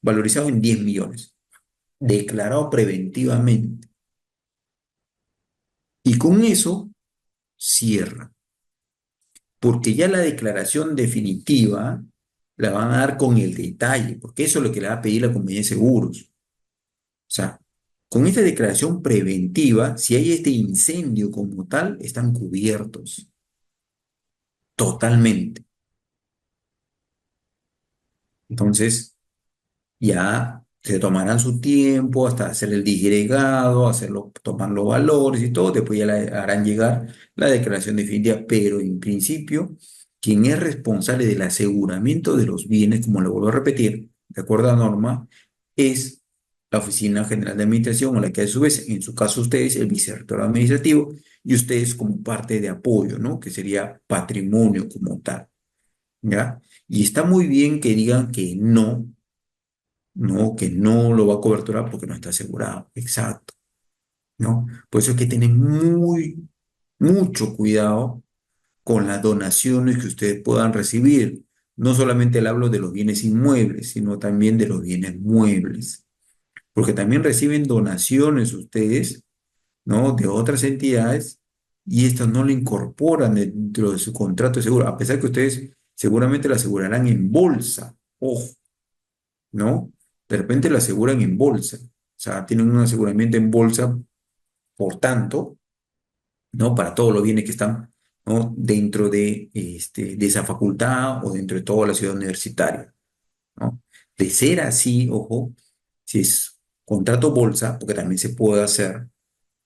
valorizado en 10 millones, declarado preventivamente. Y con eso cierra, porque ya la declaración definitiva la van a dar con el detalle, porque eso es lo que le va a pedir la compañía de seguros. O sea, con esta declaración preventiva, si hay este incendio como tal, están cubiertos totalmente. Entonces, ya se tomarán su tiempo hasta hacer el disgregado, hacerlo, tomar los valores y todo, después ya le harán llegar la declaración definitiva, pero en principio, quien es responsable del aseguramiento de los bienes, como lo vuelvo a repetir, de acuerdo a la norma, es la Oficina General de Administración, o la que a su vez, en su caso ustedes, el vicerrector administrativo, y ustedes como parte de apoyo, ¿no? Que sería patrimonio como tal, ¿ya? Y está muy bien que digan que no, no, que no lo va a coberturar porque no está asegurado. Exacto, ¿no? Por eso hay que tener mucho cuidado con las donaciones que ustedes puedan recibir. No solamente le hablo de los bienes inmuebles, sino también de los bienes muebles. Porque también reciben donaciones ustedes, ¿no? De otras entidades y estas no lo incorporan dentro de su contrato de seguro, a pesar que ustedes seguramente lo asegurarán en bolsa. Ojo, ¿no? De repente lo aseguran en bolsa, o sea, tienen un aseguramiento en bolsa, por tanto, ¿no? Para todos los bienes que están, ¿no? Dentro de esa facultad o dentro de toda la ciudad universitaria, ¿no? De ser así, ojo, si es contrato bolsa, porque también se puede hacer,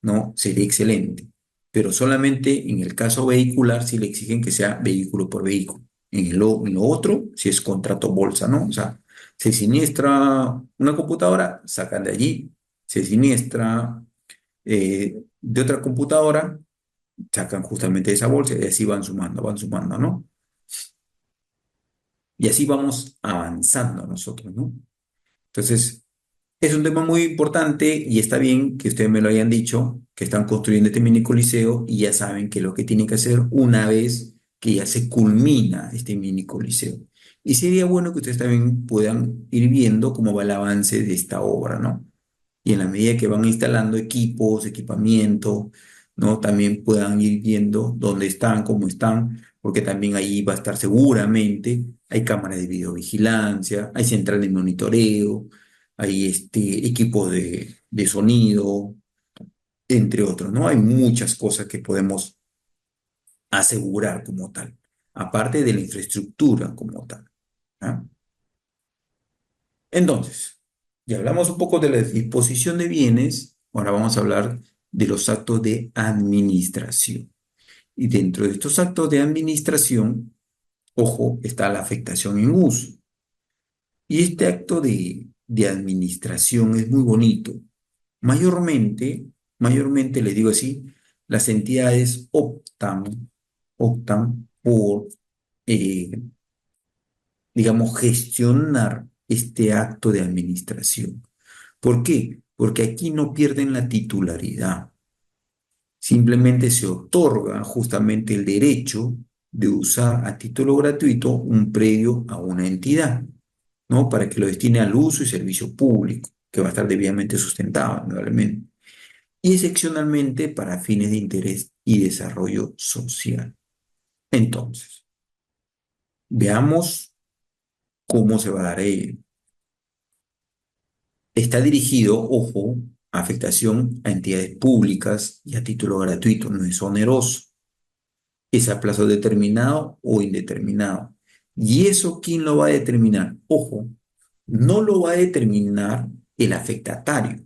¿no? Sería excelente. Pero solamente en el caso vehicular si le exigen que sea vehículo por vehículo. En lo otro, si es contrato bolsa, ¿no? O sea, se siniestra una computadora, sacan de allí. Se siniestra de otra computadora, sacan justamente de esa bolsa y así van sumando, ¿no? Y así vamos avanzando nosotros, ¿no? Entonces, es un tema muy importante y está bien que ustedes me lo hayan dicho, que están construyendo este mini coliseo y ya saben que lo que tienen que hacer una vez que ya se culmina este mini coliseo. Y sería bueno que ustedes también puedan ir viendo cómo va el avance de esta obra, ¿no? Y en la medida que van instalando equipos, equipamiento, ¿no? También puedan ir viendo dónde están, cómo están, porque también ahí va a estar seguramente, hay cámaras de videovigilancia, hay central de monitoreo, hay equipos de sonido, entre otros, ¿no? Hay muchas cosas que podemos asegurar como tal, aparte de la infraestructura como tal, ¿ah? Entonces, ya hablamos un poco de la disposición de bienes, ahora vamos a hablar de los actos de administración. Y dentro de estos actos de administración, ojo, está la afectación en uso. Y este acto de administración es muy bonito. Mayormente, les digo así, las entidades optan por, eh, digamos, gestionar este acto de administración. ¿Por qué? Porque aquí no pierden la titularidad, simplemente se otorga justamente el derecho de usar a título gratuito un predio a una entidad, ¿no? Para que lo destine al uso y servicio público, que va a estar debidamente sustentado, indudablemente, y excepcionalmente para fines de interés y desarrollo social. Entonces, veamos cómo se va a dar ello. Está dirigido, ojo, a afectación a entidades públicas y a título gratuito, no es oneroso. Es a plazo determinado o indeterminado. ¿Y eso quién lo va a determinar? Ojo, no lo va a determinar el afectatario.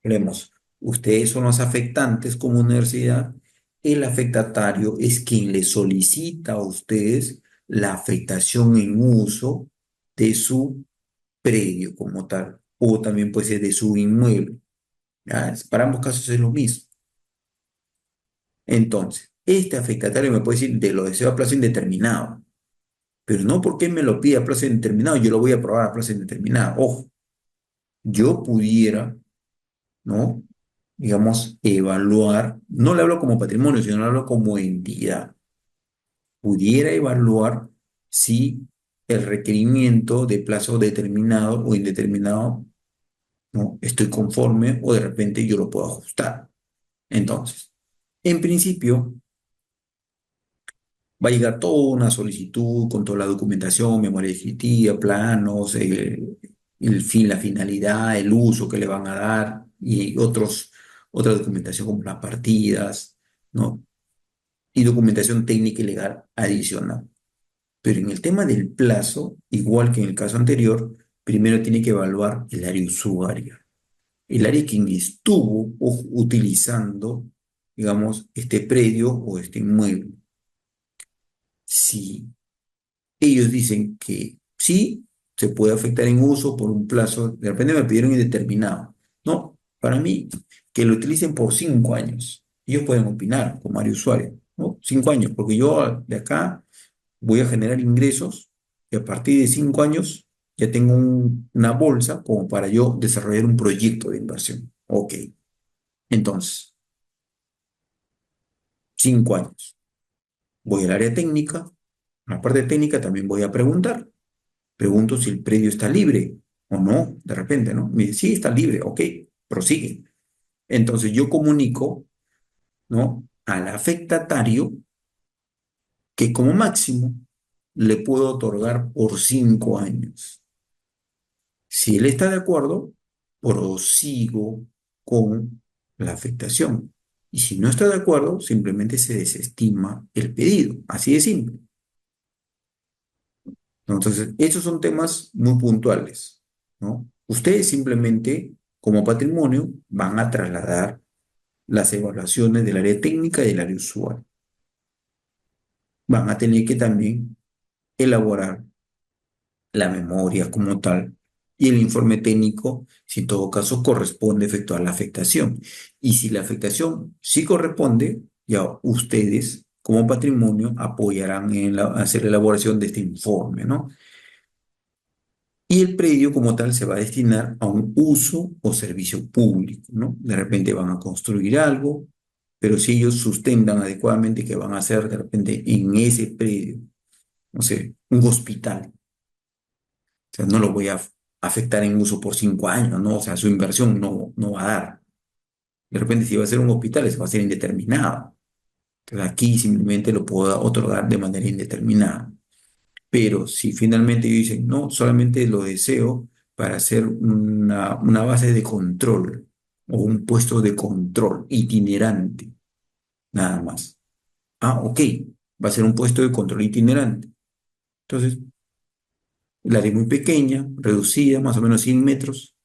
Creemos, ustedes son los afectantes como universidad, el afectatario es quien le solicita a ustedes la afectación en uso de su predio como tal, o también puede ser de su inmueble. ¿Ya? Para ambos casos es lo mismo. Entonces, este afectatario me puede decir de lo deseo a plazo indeterminado, pero no porque me lo pida a plazo indeterminado, yo lo voy a aprobar a plazo indeterminado. Ojo, yo pudiera, ¿no? Digamos, evaluar, no le hablo como patrimonio, sino le hablo como entidad. Pudiera evaluar si el requerimiento de plazo determinado o indeterminado, ¿no? Estoy conforme o de repente yo lo puedo ajustar. Entonces, en principio, va a llegar toda una solicitud con toda la documentación, memoria descriptiva, planos, el fin, la finalidad, el uso que le van a dar y otra documentación como las partidas, ¿no? Y documentación técnica y legal adicional. Pero en el tema del plazo, igual que en el caso anterior, primero tiene que evaluar el área usuaria, el área quien estuvo utilizando, digamos, este predio o este inmueble. Si ellos dicen que sí, se puede afectar en uso por un plazo, de repente me pidieron indeterminado. No, para mí, que lo utilicen por 5 años. Ellos pueden opinar como área usuaria, ¿no? 5 años, porque yo de acá voy a generar ingresos y a partir de 5 años ya tengo una bolsa como para yo desarrollar un proyecto de inversión. Ok, entonces, 5 años. Voy al área técnica, en la parte técnica también voy a preguntar. Pregunto si el predio está libre o no, de repente, ¿no? Me dice, sí, está libre, ok, prosigue. Entonces yo comunico, ¿no? Al afectatario que como máximo le puedo otorgar por 5 años. Si él está de acuerdo, prosigo con la afectación. Y si no está de acuerdo, simplemente se desestima el pedido. Así de simple. Entonces, estos son temas muy puntuales, ¿no? Ustedes simplemente, como patrimonio, van a trasladar las evaluaciones del área técnica y del área usual. Van a tener que también elaborar la memoria como tal y el informe técnico, si en todo caso corresponde efectuar la afectación. Y si la afectación sí corresponde, ya ustedes como patrimonio apoyarán en hacer la elaboración de este informe, ¿no? Y el predio como tal se va a destinar a un uso o servicio público, ¿no? De repente van a construir algo, pero si ellos sustentan adecuadamente que van a hacer de repente en ese predio, no sé, un hospital, o sea, no lo voy a afectar en uso por 5 años, ¿no? O sea, su inversión no va a dar. De repente, si va a ser un hospital, eso va a ser indeterminado. Entonces, aquí simplemente lo puedo otorgar de manera indeterminada. Pero si finalmente ellos dicen, no, solamente lo deseo para hacer una base de control o un puesto de control itinerante, nada más. Ah, ok, va a ser un puesto de control itinerante. Entonces, el área es muy pequeña, reducida, más o menos 100 metros.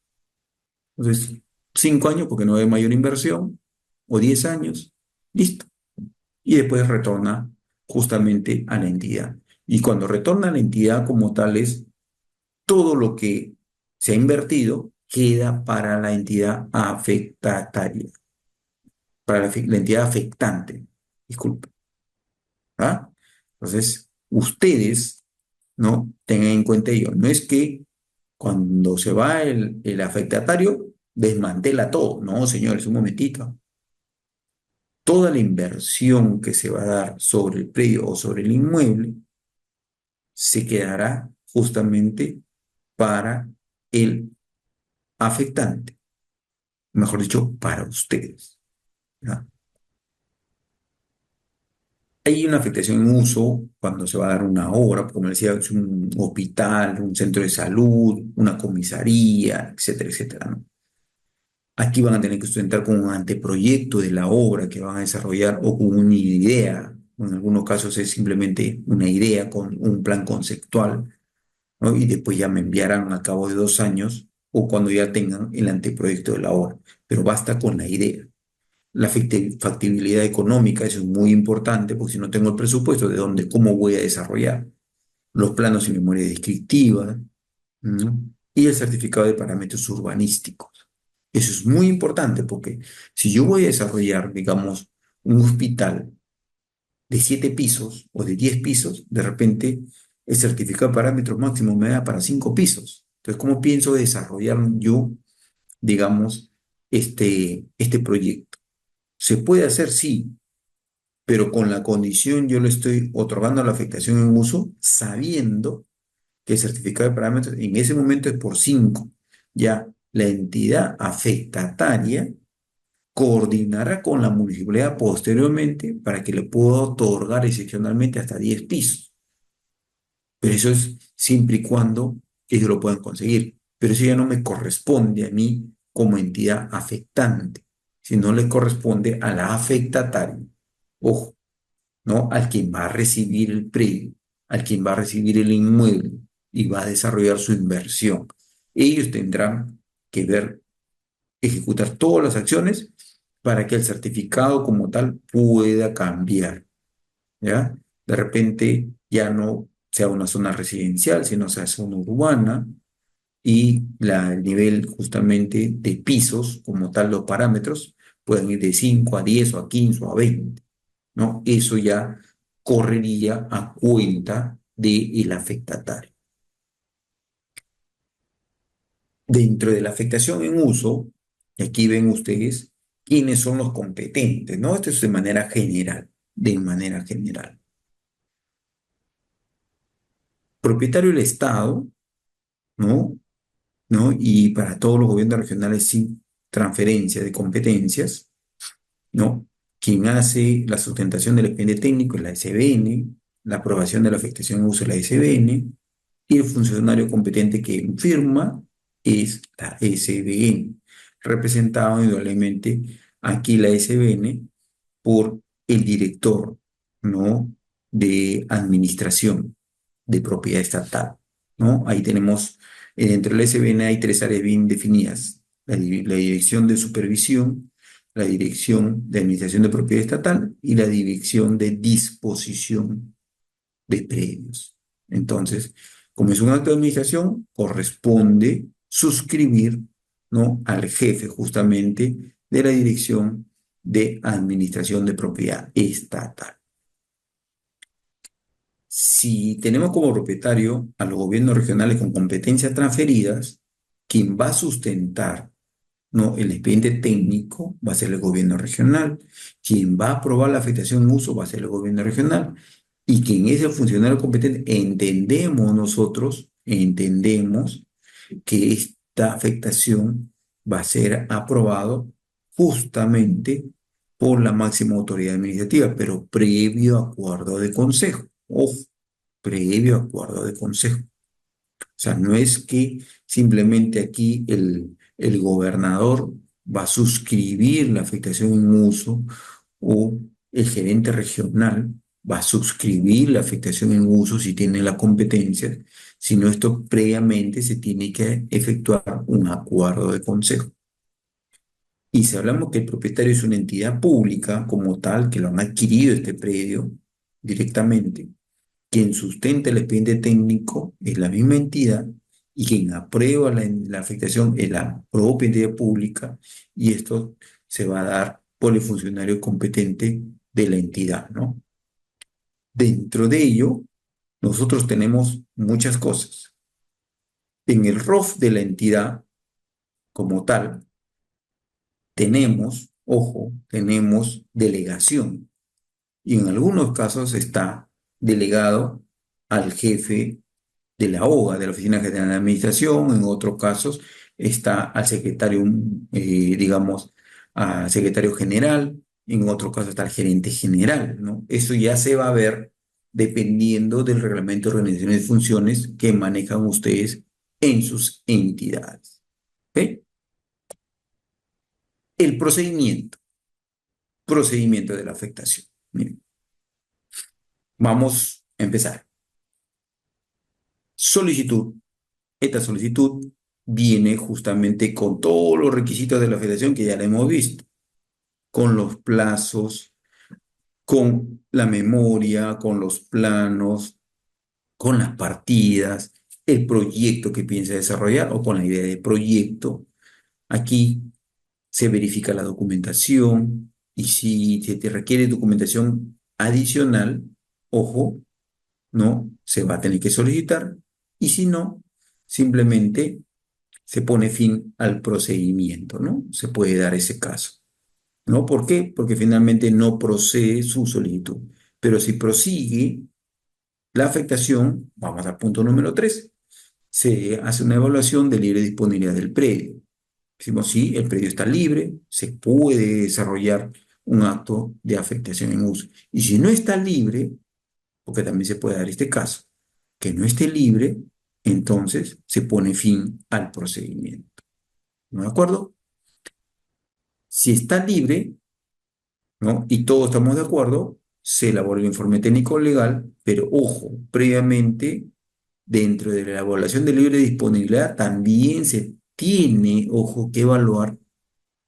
Entonces, 5 años porque no hay mayor inversión, o 10 años, listo. Y después retorna justamente a la entidad. Y cuando retorna a la entidad como tal es todo lo que se ha invertido queda para la entidad afectataria, para la entidad afectante, disculpe. ¿Ah? Entonces, ustedes, ¿no? Tengan en cuenta ello. No es que cuando se va el afectatario, desmantela todo. No, señores, un momentito. Toda la inversión que se va a dar sobre el predio o sobre el inmueble se quedará justamente para el afectante, mejor dicho, para ustedes. ¿Ya? Hay una afectación en uso cuando se va a dar una obra, como decía, es un hospital, un centro de salud, una comisaría, etcétera, etcétera, ¿no? Aquí van a tener que sustentar con un anteproyecto de la obra que van a desarrollar o con una idea. En algunos casos es simplemente una idea con un plan conceptual, ¿no? Y después ya me enviarán a cabo de 2 años o cuando ya tengan el anteproyecto de la obra. Pero basta con la idea. La factibilidad económica, eso es muy importante, porque si no tengo el presupuesto, ¿de dónde, cómo voy a desarrollar? Los planos y memoria descriptiva, ¿no? Y el certificado de parámetros urbanísticos. Eso es muy importante porque si yo voy a desarrollar, digamos, un hospital de 7 pisos o de 10 pisos, de repente el certificado de parámetros máximo me da para 5 pisos. Entonces, ¿cómo pienso desarrollar yo, digamos, este proyecto? ¿Se puede hacer? Sí, pero con la condición yo le estoy otorgando la afectación en uso sabiendo que el certificado de parámetros en ese momento es por 5. Ya la entidad afectataria coordinará con la municipalidad posteriormente para que le pueda otorgar excepcionalmente hasta 10 pisos. Pero eso es siempre y cuando ellos lo puedan conseguir. Pero eso ya no me corresponde a mí como entidad afectante, sino le corresponde a la afectataria. Ojo, ¿no? Al quien va a recibir el predio, al quien va a recibir el inmueble y va a desarrollar su inversión. Ellos tendrán que ver, ejecutar todas las acciones para que el certificado como tal pueda cambiar, ¿ya? De repente ya no sea una zona residencial, sino sea zona urbana y el nivel justamente de pisos, como tal, los parámetros, pueden ir de 5 a 10 o a 15 o a 20, ¿no? Eso ya correría a cuenta del afectatario. Dentro de la afectación en uso, aquí ven ustedes quiénes son los competentes, ¿no? Esto es de manera general, de manera general. Propietario del Estado, ¿no? ¿No? Y para todos los gobiernos regionales sin transferencia de competencias, ¿no? Quien hace la sustentación del expediente técnico es la SBN, la aprobación de la afectación en uso es la SBN, y el funcionario competente que firma es la SBN, representado indudablemente aquí la SBN por el director, ¿no? De administración de propiedad estatal, ¿no? Ahí tenemos Dentro del SBN hay tres áreas bien definidas: la dirección de supervisión, la dirección de administración de propiedad estatal y la dirección de disposición de predios. Entonces, como es un acto de administración, corresponde suscribir, ¿no?, al jefe justamente de la dirección de administración de propiedad estatal. Si tenemos como propietario a los gobiernos regionales con competencias transferidas, quien va a sustentar, ¿no?, el expediente técnico va a ser el gobierno regional, quien va a aprobar la afectación en uso va a ser el gobierno regional, y quien es el funcionario competente, entendemos que esta afectación va a ser aprobado justamente por la máxima autoridad administrativa, pero previo acuerdo de consejo. Ojo, previo acuerdo de consejo. O sea, no es que simplemente aquí el gobernador va a suscribir la afectación en uso o el gerente regional va a suscribir la afectación en uso si tiene la competencia, sino esto previamente se tiene que efectuar un acuerdo de consejo. Y si hablamos que el propietario es una entidad pública como tal, que lo han adquirido este predio directamente, quien sustenta el expediente técnico es la misma entidad y quien aprueba la afectación es la propia entidad pública, y esto se va a dar por el funcionario competente de la entidad, ¿no? Dentro de ello, nosotros tenemos muchas cosas. En el ROF de la entidad como tal, tenemos, ojo, tenemos delegación, y en algunos casos está delegado al jefe de la OGA, de la Oficina General de Administración. En otros casos está al secretario, digamos, al secretario general. En otro caso está el gerente general, ¿no? Eso ya se va a ver dependiendo del reglamento de organización y funciones que manejan ustedes en sus entidades. ¿Ok? El procedimiento de la afectación. Miren, vamos a empezar. Solicitud. Esta solicitud viene justamente con todos los requisitos de la federación que ya la hemos visto, con los plazos, con la memoria, con los planos, con las partidas, el proyecto que piensa desarrollar o con la idea de proyecto. Aquí se verifica la documentación, y si se te requiere documentación adicional, ojo, no se va a tener que solicitar, y si no, simplemente se pone fin al procedimiento, ¿no? Se puede dar ese caso, ¿no? ¿Por qué? Porque finalmente no procede su solicitud. Pero si prosigue la afectación, vamos al punto número 3, se hace una evaluación de libre disponibilidad del predio. Decimos, sí, el predio está libre, se puede desarrollar un acto de afectación en uso. Y si no está libre, porque también se puede dar este caso, que no esté libre, entonces se pone fin al procedimiento. ¿No de acuerdo? Si está libre, ¿no?, y todos estamos de acuerdo, se elabora el informe técnico legal, pero ojo, previamente, dentro de la evaluación de libre disponibilidad, también se tiene, ojo, que evaluar,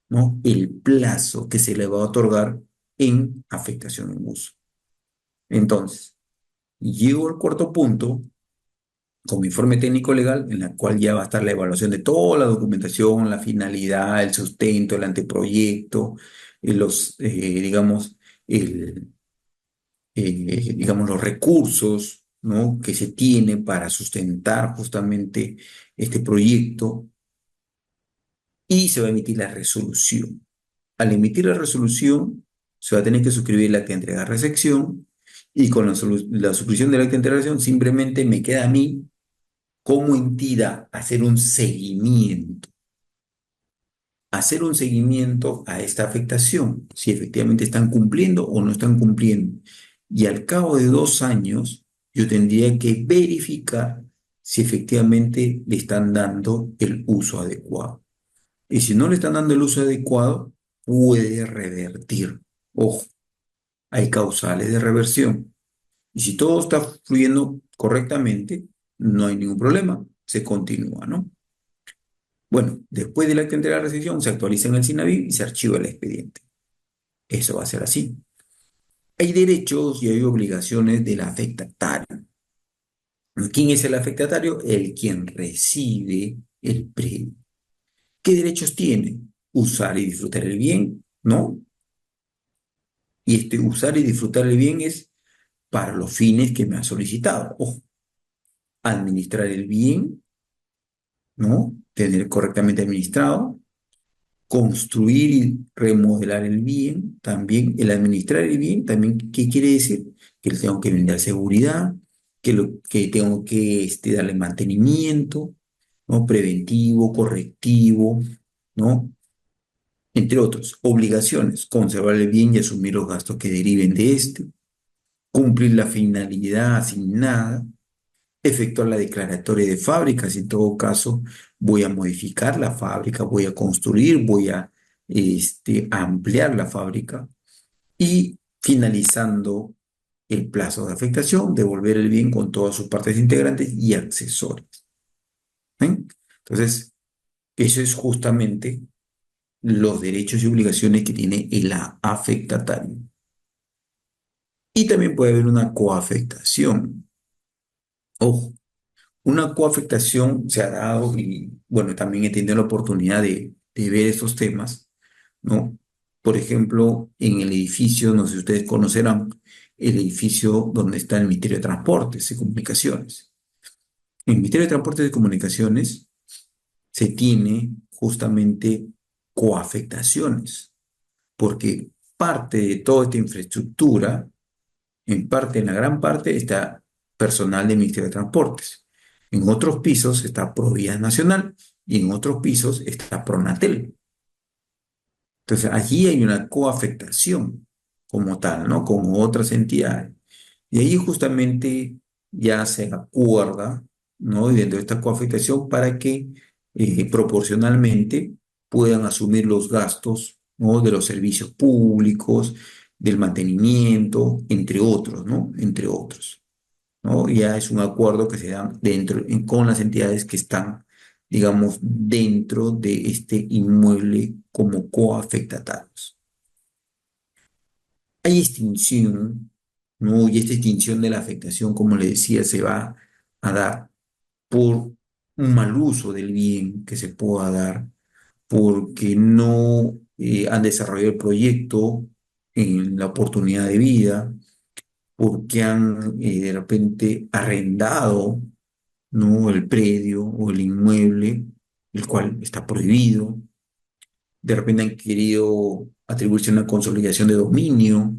¿no?, el plazo que se le va a otorgar en afectación en uso. Entonces, llego al cuarto punto, como informe técnico legal, en la cual ya va a estar la evaluación de toda la documentación, la finalidad, el sustento, el anteproyecto, digamos, el, digamos, los recursos, ¿no?, que se tiene para sustentar justamente este proyecto, y se va a emitir la resolución. Al emitir la resolución, se va a tener que suscribir el acta de entrega-recepción, y con la suscripción del acta de entrega-recepción simplemente me queda a mí como entidad hacer un seguimiento a esta afectación, si efectivamente están cumpliendo o no están cumpliendo. Y al cabo de 2 años, yo tendría que verificar si efectivamente le están dando el uso adecuado. Y si no le están dando el uso adecuado, puede revertir. Ojo, hay causales de reversión. Y si todo está fluyendo correctamente, no hay ningún problema. se continúa, ¿no? Bueno, después del acta de la recepción se actualiza en el SINAVI y se archiva el expediente. Eso va a ser así. Hay derechos y hay obligaciones del afectatario. ¿Quién es el afectatario? El quien recibe el predio. ¿Qué derechos tiene? Usar y disfrutar el bien, ¿no? Y este usar y disfrutar el bien es para los fines que me ha solicitado. Ojo, administrar el bien, ¿no? Tener correctamente administrado, construir y remodelar el bien, también el administrar el bien, también, ¿qué quiere decir? Que le tengo que brindar seguridad, que tengo que darle mantenimiento, ¿no? Preventivo, correctivo, ¿no? Entre otros, obligaciones, conservar el bien y asumir los gastos que deriven de este, cumplir la finalidad asignada, efectuar la declaratoria de fábrica, si en todo caso voy a modificar la fábrica, voy a construir, voy a ampliar la fábrica y finalizando el plazo de afectación, devolver el bien con todas sus partes integrantes y accesorios. ¿Ven? Entonces, eso es justamente los derechos y obligaciones que tiene el afectatario. Y también puede haber una coafectación. Ojo, una coafectación se ha dado y, bueno, también he tenido la oportunidad de ver estos temas, ¿no? Por ejemplo, en el edificio, no sé si ustedes conocerán, el edificio donde está el Ministerio de Transportes y Comunicaciones. En el Ministerio de Transportes y Comunicaciones se tiene justamente coafectaciones, porque parte de toda esta infraestructura, en parte, en la gran parte, está personal del Ministerio de Transportes. En otros pisos está Provías Nacional y en otros pisos está Pronatel. Entonces, allí hay una coafectación como tal, ¿no? Con otras entidades. Y ahí justamente ya se acuerda, ¿no? Y dentro de esta coafectación para que proporcionalmente puedan asumir los gastos, ¿no? De los servicios públicos, del mantenimiento, entre otros, ¿no? Entre otros, ¿no? Ya es un acuerdo que se da con las entidades que están, digamos, dentro de este inmueble como coafectatarios. Hay extinción, ¿no? Y esta extinción de la afectación, como le decía, se va a dar por un mal uso del bien que se pueda dar, porque no han desarrollado el proyecto en la oportunidad de vida, porque han de repente arrendado, ¿no? El predio o el inmueble, el cual está prohibido. De repente han querido atribuirse una consolidación de dominio.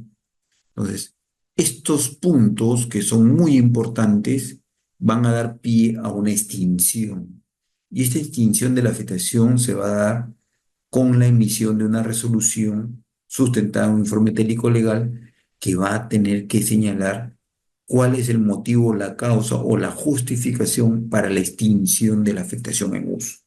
Entonces, estos puntos que son muy importantes van a dar pie a una extinción. Y esta extinción de la afectación se va a dar con la emisión de una resolución sustentada en un informe técnico legal que va a tener que señalar cuál es el motivo, la causa o la justificación para la extinción de la afectación en uso.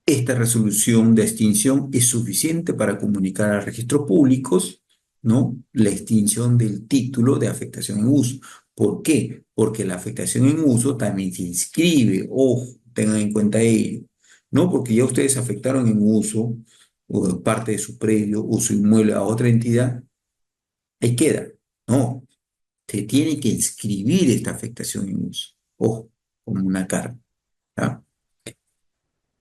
Esta resolución de extinción es suficiente para comunicar a registros públicos, ¿no? La extinción del título de afectación en uso. ¿Por qué? Porque la afectación en uso también se inscribe, ojo, tengan en cuenta ello, ¿no? Porque ya ustedes afectaron en uso o parte de su predio o su inmueble a otra entidad, ahí queda. No, se tiene que inscribir esta afectación en uso, ojo, como una carga, ¿ya?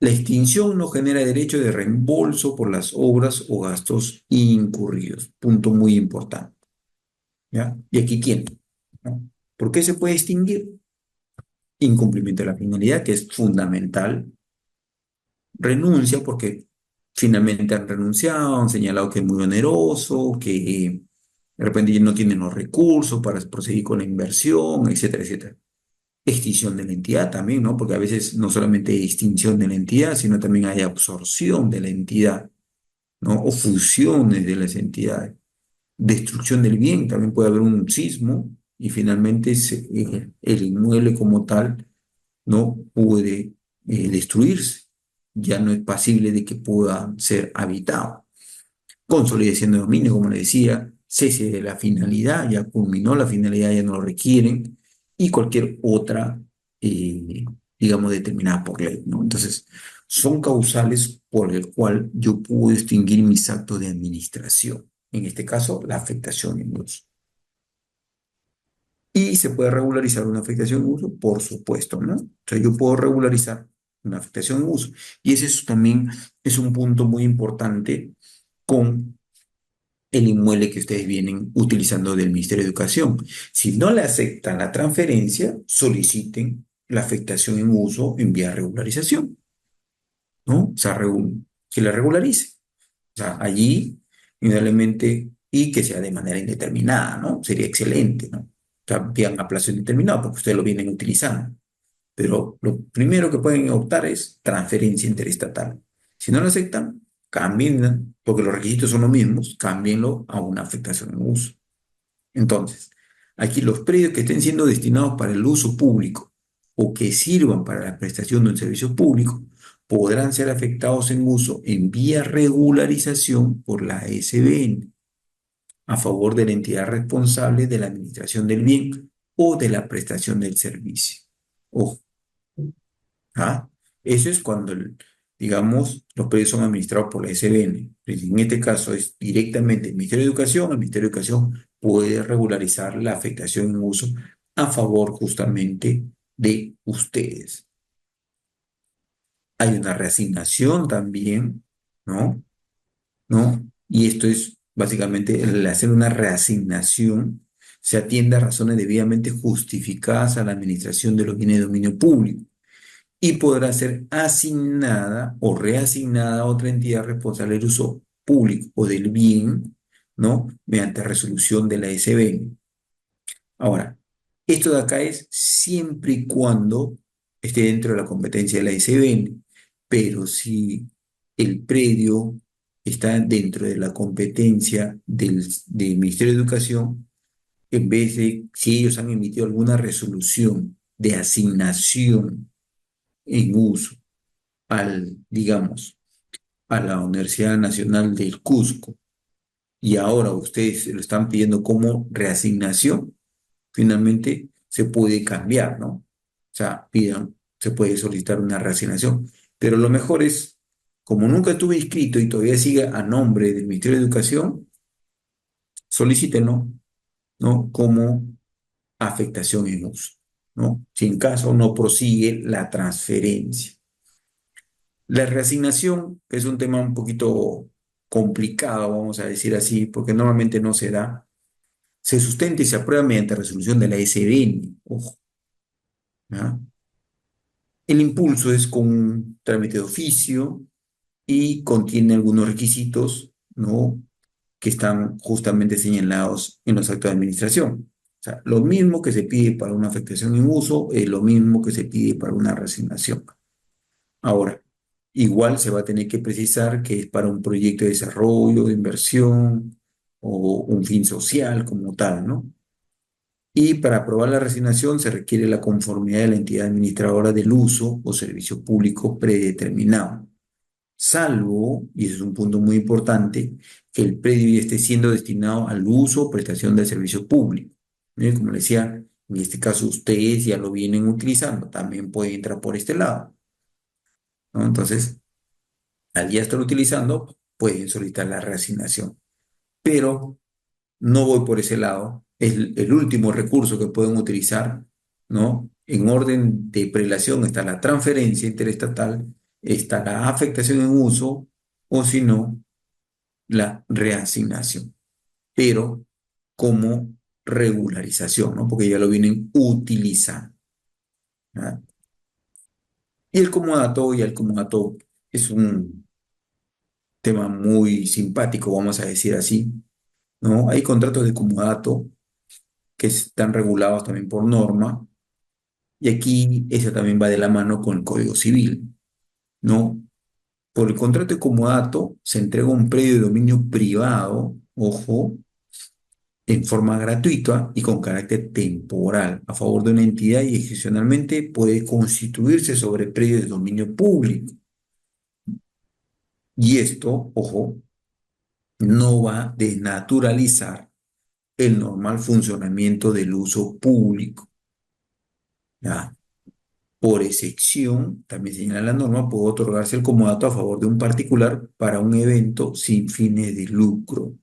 La extinción no genera derecho de reembolso por las obras o gastos incurridos. Punto muy importante, ¿ya? ¿Y aquí quién? ¿No? ¿Por qué se puede extinguir? Incumplimiento de la finalidad, que es fundamental. Renuncia porque finalmente han renunciado, han señalado que es muy oneroso, que de repente ya no tienen los recursos para proseguir con la inversión, etcétera, etcétera. Extinción de la entidad también, ¿no? Porque a veces no solamente hay extinción de la entidad, sino también hay absorción de la entidad, ¿no? O fusiones de las entidades. Destrucción del bien, también puede haber un sismo y finalmente el inmueble como tal no puede destruirse, ya no es pasible de que pueda ser habitado. Consolidación de dominio, como le decía, cese de la finalidad, ya culminó la finalidad, ya no lo requieren, y cualquier otra, eh, digamos, determinada por ley, ¿no? Entonces, son causales por el cual yo puedo distinguir mis actos de administración. En este caso, la afectación en uso. Y se puede regularizar una afectación en uso, por supuesto, ¿no? O sea, yo puedo regularizar una afectación en uso. Y ese también es un punto muy importante con el inmueble que ustedes vienen utilizando del Ministerio de Educación. Si no le aceptan la transferencia, soliciten la afectación en uso en vía de regularización, ¿no? O sea, que la regularice. O sea, allí, indudablemente, y que sea de manera indeterminada, ¿no? Sería excelente, ¿no? O sea, bien a plazo indeterminado, porque ustedes lo vienen utilizando. Pero lo primero que pueden optar es transferencia interestatal. Si no lo aceptan, cambien, porque los requisitos son los mismos, cámbienlo a una afectación en uso. Entonces, aquí los predios que estén siendo destinados para el uso público o que sirvan para la prestación de un servicio público podrán ser afectados en uso en vía regularización por la SBN a favor de la entidad responsable de la administración del bien o de la prestación del servicio. Ojo, ¿ah? Eso es cuando, digamos, los predios son administrados por la SBN. En este caso es directamente el Ministerio de Educación. El Ministerio de Educación puede regularizar la afectación en uso a favor justamente de ustedes. Hay una reasignación también, ¿no? ¿No? Y esto es básicamente el hacer una reasignación se atiende a razones debidamente justificadas a la administración de los bienes de dominio público y podrá ser asignada o reasignada a otra entidad responsable del uso público o del bien, ¿no? Mediante resolución de la SBN. Ahora, esto de acá es siempre y cuando esté dentro de la competencia de la SBN, pero si el predio está dentro de la competencia del Ministerio de Educación, en vez de, si ellos han emitido alguna resolución de asignación en uso digamos, a la Universidad Nacional del Cusco y ahora ustedes lo están pidiendo como reasignación, finalmente se puede cambiar, ¿no? O sea, se puede solicitar una reasignación. Pero lo mejor es, como nunca estuve inscrito y todavía sigue a nombre del Ministerio de Educación, solicítenlo, ¿no? Como afectación en uso, ¿no? Si en caso no prosigue la transferencia. La reasignación es un tema un poquito complicado, vamos a decir así, porque normalmente no se da. Se sustenta y se aprueba mediante resolución de la SBN. Ojo, ¿ya? El impulso es con un trámite de oficio y contiene algunos requisitos, ¿no? Que están justamente señalados en los actos de administración. O sea, lo mismo que se pide para una afectación en uso es lo mismo que se pide para una reasignación. Ahora, igual se va a tener que precisar que es para un proyecto de desarrollo, de inversión o un fin social como tal, ¿no? Y para aprobar la resignación se requiere la conformidad de la entidad administradora del uso o servicio público predeterminado, salvo, y ese es un punto muy importante, que el predio ya esté siendo destinado al uso o prestación del servicio público. Como les decía, en este caso ustedes ya lo vienen utilizando, también puede entrar por este lado, ¿no? Entonces, al ya estar utilizando, pueden solicitar la reasignación. Pero no voy por ese lado. Es el último recurso que pueden utilizar, ¿no? En orden de prelación está la transferencia interestatal, está la afectación en uso, o si no, la reasignación. Pero como regularización, ¿no? Porque ya lo vienen utilizando, ¿verdad? Y el comodato es un tema muy simpático, vamos a decir así, ¿no? Hay contratos de comodato que están regulados también por norma, y aquí eso también va de la mano con el Código Civil, ¿no? Por el contrato de comodato se entrega un predio de dominio privado, ojo, en forma gratuita y con carácter temporal a favor de una entidad y excepcionalmente puede constituirse sobre predios de dominio público. Y esto, ojo, no va a desnaturalizar el normal funcionamiento del uso público. ¿Ya? Por excepción, también señala la norma, puede otorgarse el comodato a favor de un particular para un evento sin fines de lucro.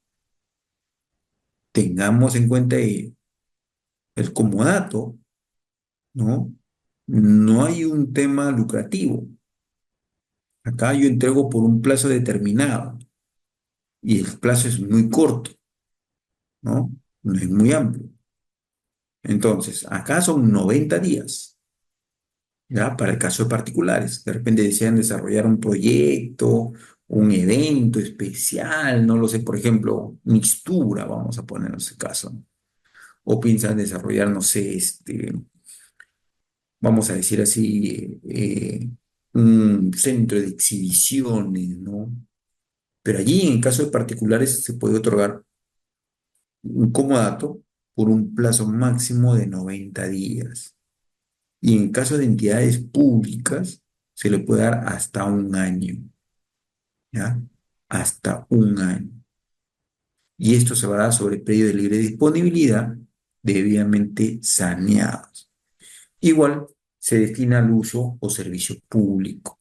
Tengamos en cuenta ello. El comodato, ¿no? No hay un tema lucrativo. Acá yo entrego por un plazo determinado y el plazo es muy corto, ¿no? No es muy amplio. Entonces, acá son 90 días, ¿ya? Para el caso de particulares. De repente desean desarrollar un proyecto, un evento especial, no lo sé, por ejemplo, mixtura, vamos a poner en ese caso. O piensan desarrollar, no sé, vamos a decir así, un centro de exhibiciones, ¿no? Pero allí, en caso de particulares, se puede otorgar un comodato por un plazo máximo de 90 días. Y en caso de entidades públicas, se le puede dar hasta un año, ¿ya? Hasta un año. Y esto se va a dar sobre predios de libre disponibilidad debidamente saneados. Igual se destina al uso o servicio público,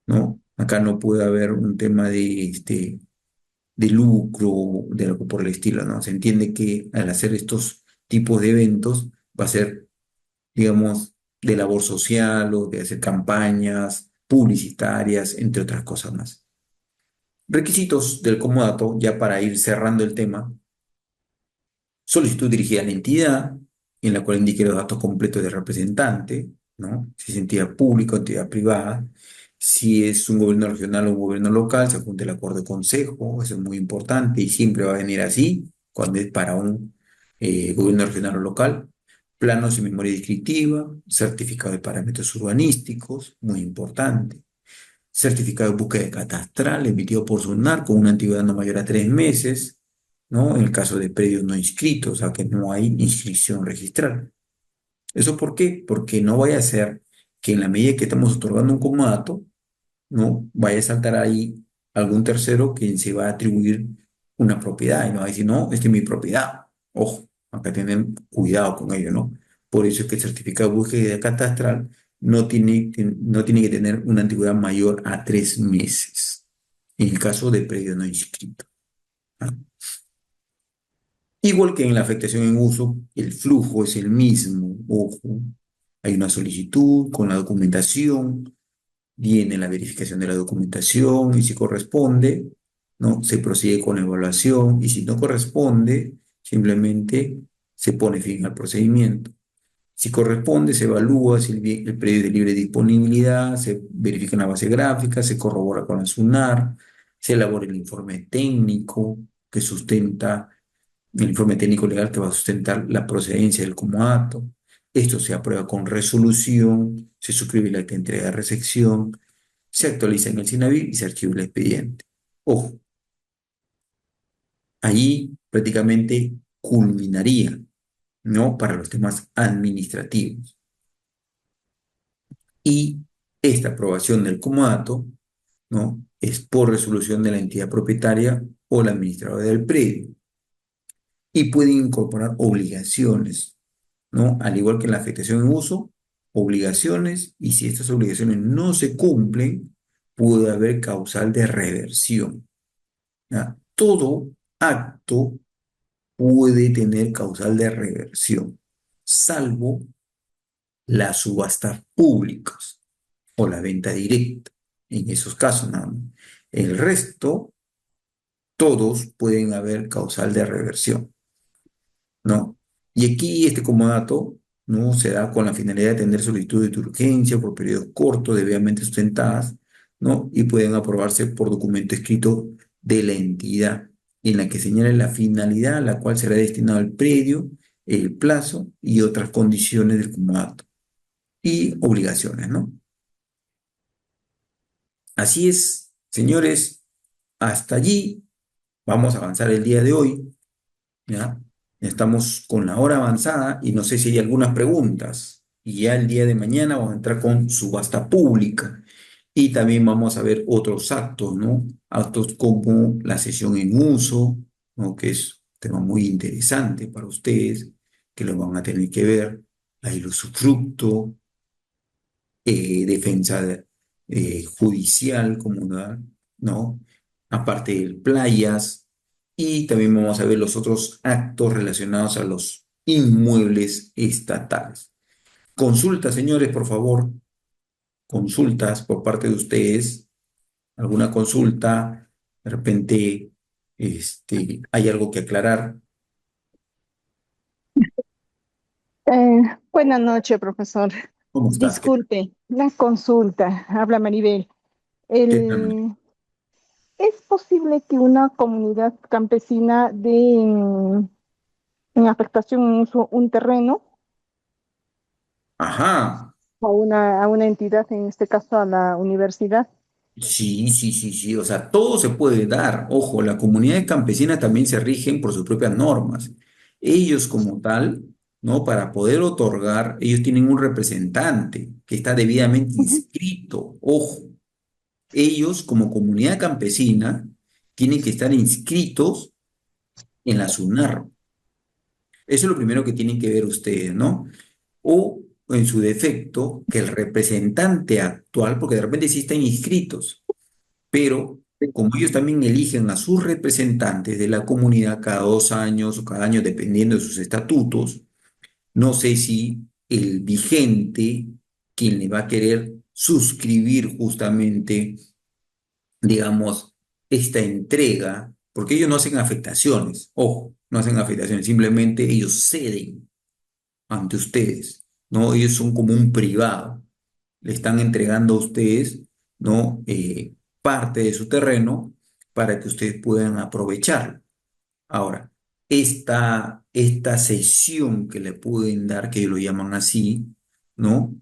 ¿no? Acá no puede haber un tema de lucro, de algo por el estilo, ¿no? Se entiende que al hacer estos tipos de eventos va a ser, digamos, de labor social o de hacer campañas publicitarias, entre otras cosas más. Requisitos del comodato, ya para ir cerrando el tema: solicitud dirigida a la entidad, en la cual indique los datos completos del representante, ¿no? Si es entidad pública o entidad privada. Si es un gobierno regional o un gobierno local, se apunta el acuerdo de consejo, eso es muy importante y siempre va a venir así cuando es para un gobierno regional o local. Planos y memoria descriptiva, certificado de parámetros urbanísticos, muy importante. Certificado de búsqueda catastral emitido por SUNAR con una antigüedad no mayor a 3 meses, ¿no? En el caso de predios no inscritos, o sea que no hay inscripción registral. ¿Eso por qué? Porque no vaya a ser que en la medida que estamos otorgando un comodato, ¿no? Vaya a saltar ahí algún tercero quien se va a atribuir una propiedad y no va a decir, no, esta es mi propiedad. Ojo, acá tienen cuidado con ello, ¿no? Por eso es que el certificado de búsqueda catastral no tiene que tener una antigüedad mayor a 3 meses, en el caso de predio no inscrito. ¿Ah? Igual que en la afectación en uso, el flujo es el mismo. Ojo, hay una solicitud con la documentación, viene la verificación de la documentación y si corresponde, ¿no? Se prosigue con la evaluación y si no corresponde, simplemente se pone fin al procedimiento. Si corresponde, se evalúa si el predio de libre disponibilidad, se verifica en la base gráfica, se corrobora con la SUNAR, se elabora el informe técnico que sustenta, el informe técnico legal que va a sustentar la procedencia del comodato. Esto se aprueba con resolución, se suscribe la acta de entrega de recepción, se actualiza en el SINAVIR y se archiva el expediente. Ojo, allí prácticamente culminaría, ¿no? Para los temas administrativos. Y esta aprobación del comodato, ¿no? Es por resolución de la entidad propietaria o la administradora del predio y puede incorporar obligaciones, ¿no? Al igual que en la afectación en uso, obligaciones, y si estas obligaciones no se cumplen, puede haber causal de reversión, ¿ya? Todo acto puede tener causal de reversión, salvo las subastas públicas o la venta directa. En esos casos, nada más. El resto, todos pueden haber causal de reversión, ¿no? Y aquí este comodato, ¿no? Se da con la finalidad de atender solicitudes de urgencia por periodos cortos, debidamente sustentadas, ¿no? Y pueden aprobarse por documento escrito de la entidad, en la que señale la finalidad a la cual será destinado el predio, el plazo y otras condiciones del comodato y obligaciones, ¿no? Así es, señores, hasta allí vamos a avanzar el día de hoy, ¿ya? Estamos con la hora avanzada y no sé si hay algunas preguntas. Y ya el día de mañana vamos a entrar con subasta pública y también vamos a ver otros actos, ¿no? Actos como la sesión en uso, ¿no? Que es un tema muy interesante para ustedes, que lo van a tener que ver. hay usufructo, defensa judicial comunal, ¿no? Aparte de playas, y también vamos a ver los otros actos relacionados a los inmuebles estatales. Consultas, señores, por favor, consultas por parte de ustedes, alguna consulta, de repente, hay algo que aclarar. Eh, Buenas noches, profesor. ¿Cómo estás? Disculpe, la consulta, habla Maribel. ¿Qué tal? El, ¿Es posible que una comunidad campesina dé en afectación en uso un terreno Ajá. a una entidad, en este caso a la universidad? Sí, sí, sí, sí, o sea, todo se puede dar. Ojo, la comunidad campesina también se rigen por sus propias normas. Ellos como tal, ¿no? Para poder otorgar, ellos tienen un representante que está debidamente Ujú. inscrito. Ojo, ellos como comunidad campesina tienen que estar inscritos en la SUNAR. Eso es lo primero que tienen que ver ustedes, ¿no? O en su defecto, que el representante actual, porque de repente sí están inscritos, pero como ellos también eligen a sus representantes de la comunidad cada 2 años o cada año, dependiendo de sus estatutos, no sé si el vigente, quien le va a querer suscribir justamente, digamos, esta entrega, porque ellos no hacen afectaciones, ojo, no hacen afectaciones, simplemente ellos ceden ante ustedes, ¿no? Ellos son como un privado, le están entregando a ustedes, ¿no? Parte de su terreno para que ustedes puedan aprovecharlo. Ahora, esta cesión que le pueden dar, que ellos lo llaman así, ¿no?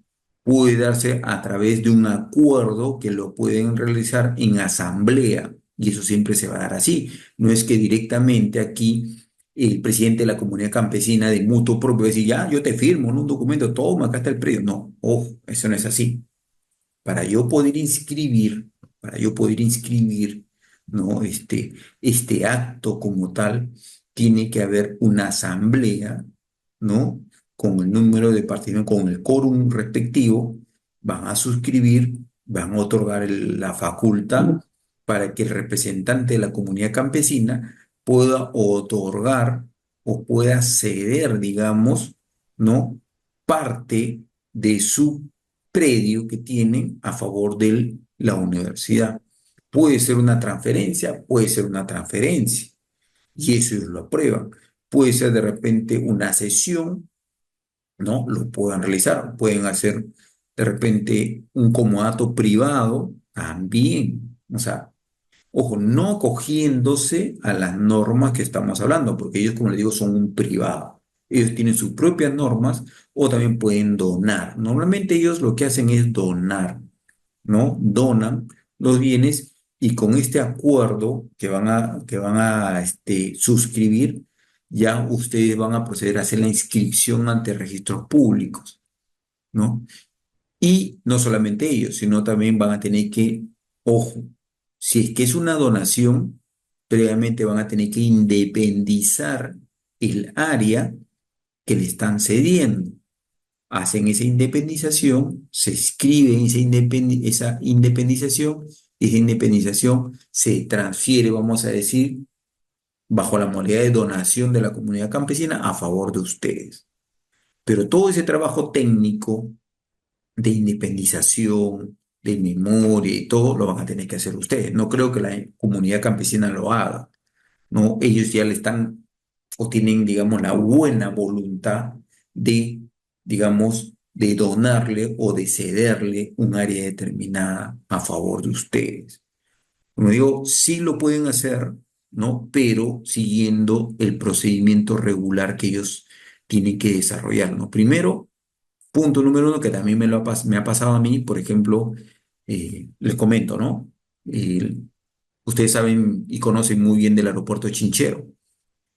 Puede darse a través de un acuerdo que lo pueden realizar en asamblea, y eso siempre se va a dar así. No es que directamente aquí el presidente de la comunidad campesina de mutuo propio va a decir, ya, yo te firmo en un documento, toma, acá está el predio. No, ojo, eso no es así. Para yo poder inscribir, para yo poder inscribir, ¿no? Este acto como tal, tiene que haber una asamblea, ¿no? Con el número de participantes, con el quórum respectivo, van a suscribir, van a otorgar la facultad para que el representante de la comunidad campesina pueda otorgar o pueda ceder, digamos, ¿no? Parte de su predio que tienen a favor de la universidad. Puede ser una transferencia, puede ser una transferencia, y eso ellos lo aprueban. Puede ser de repente una cesión, ¿no? Lo puedan realizar. Pueden hacer de repente un comodato privado también. O sea, ojo, no acogiéndose a las normas que estamos hablando, porque ellos, como les digo, son un privado. Ellos tienen sus propias normas o también pueden donar. Normalmente ellos lo que hacen es donar, ¿no? Donan los bienes, y con este acuerdo que van a suscribir, ya ustedes van a proceder a hacer la inscripción ante registros públicos, ¿no? Y no solamente ellos, sino también van a tener que, ojo, si es que es una donación, previamente van a tener que independizar el área que le están cediendo. Hacen esa independización, se escribe esa independización, y esa independización se transfiere, vamos a decir, bajo la modalidad de donación de la comunidad campesina a favor de ustedes. Pero todo ese trabajo técnico de independización, de memoria y todo, lo van a tener que hacer ustedes. No creo que la comunidad campesina lo haga, ¿no? Ellos ya le están o tienen, digamos, la buena voluntad de, digamos, de donarle o de cederle un área determinada a favor de ustedes. Como digo, sí lo pueden hacer, ¿no? Pero siguiendo el procedimiento regular que ellos tienen que desarrollar, ¿no? Primero, punto número uno, que también me ha pasado a mí, por ejemplo, les comento, ¿no? Ustedes saben y conocen muy bien del aeropuerto de Chinchero.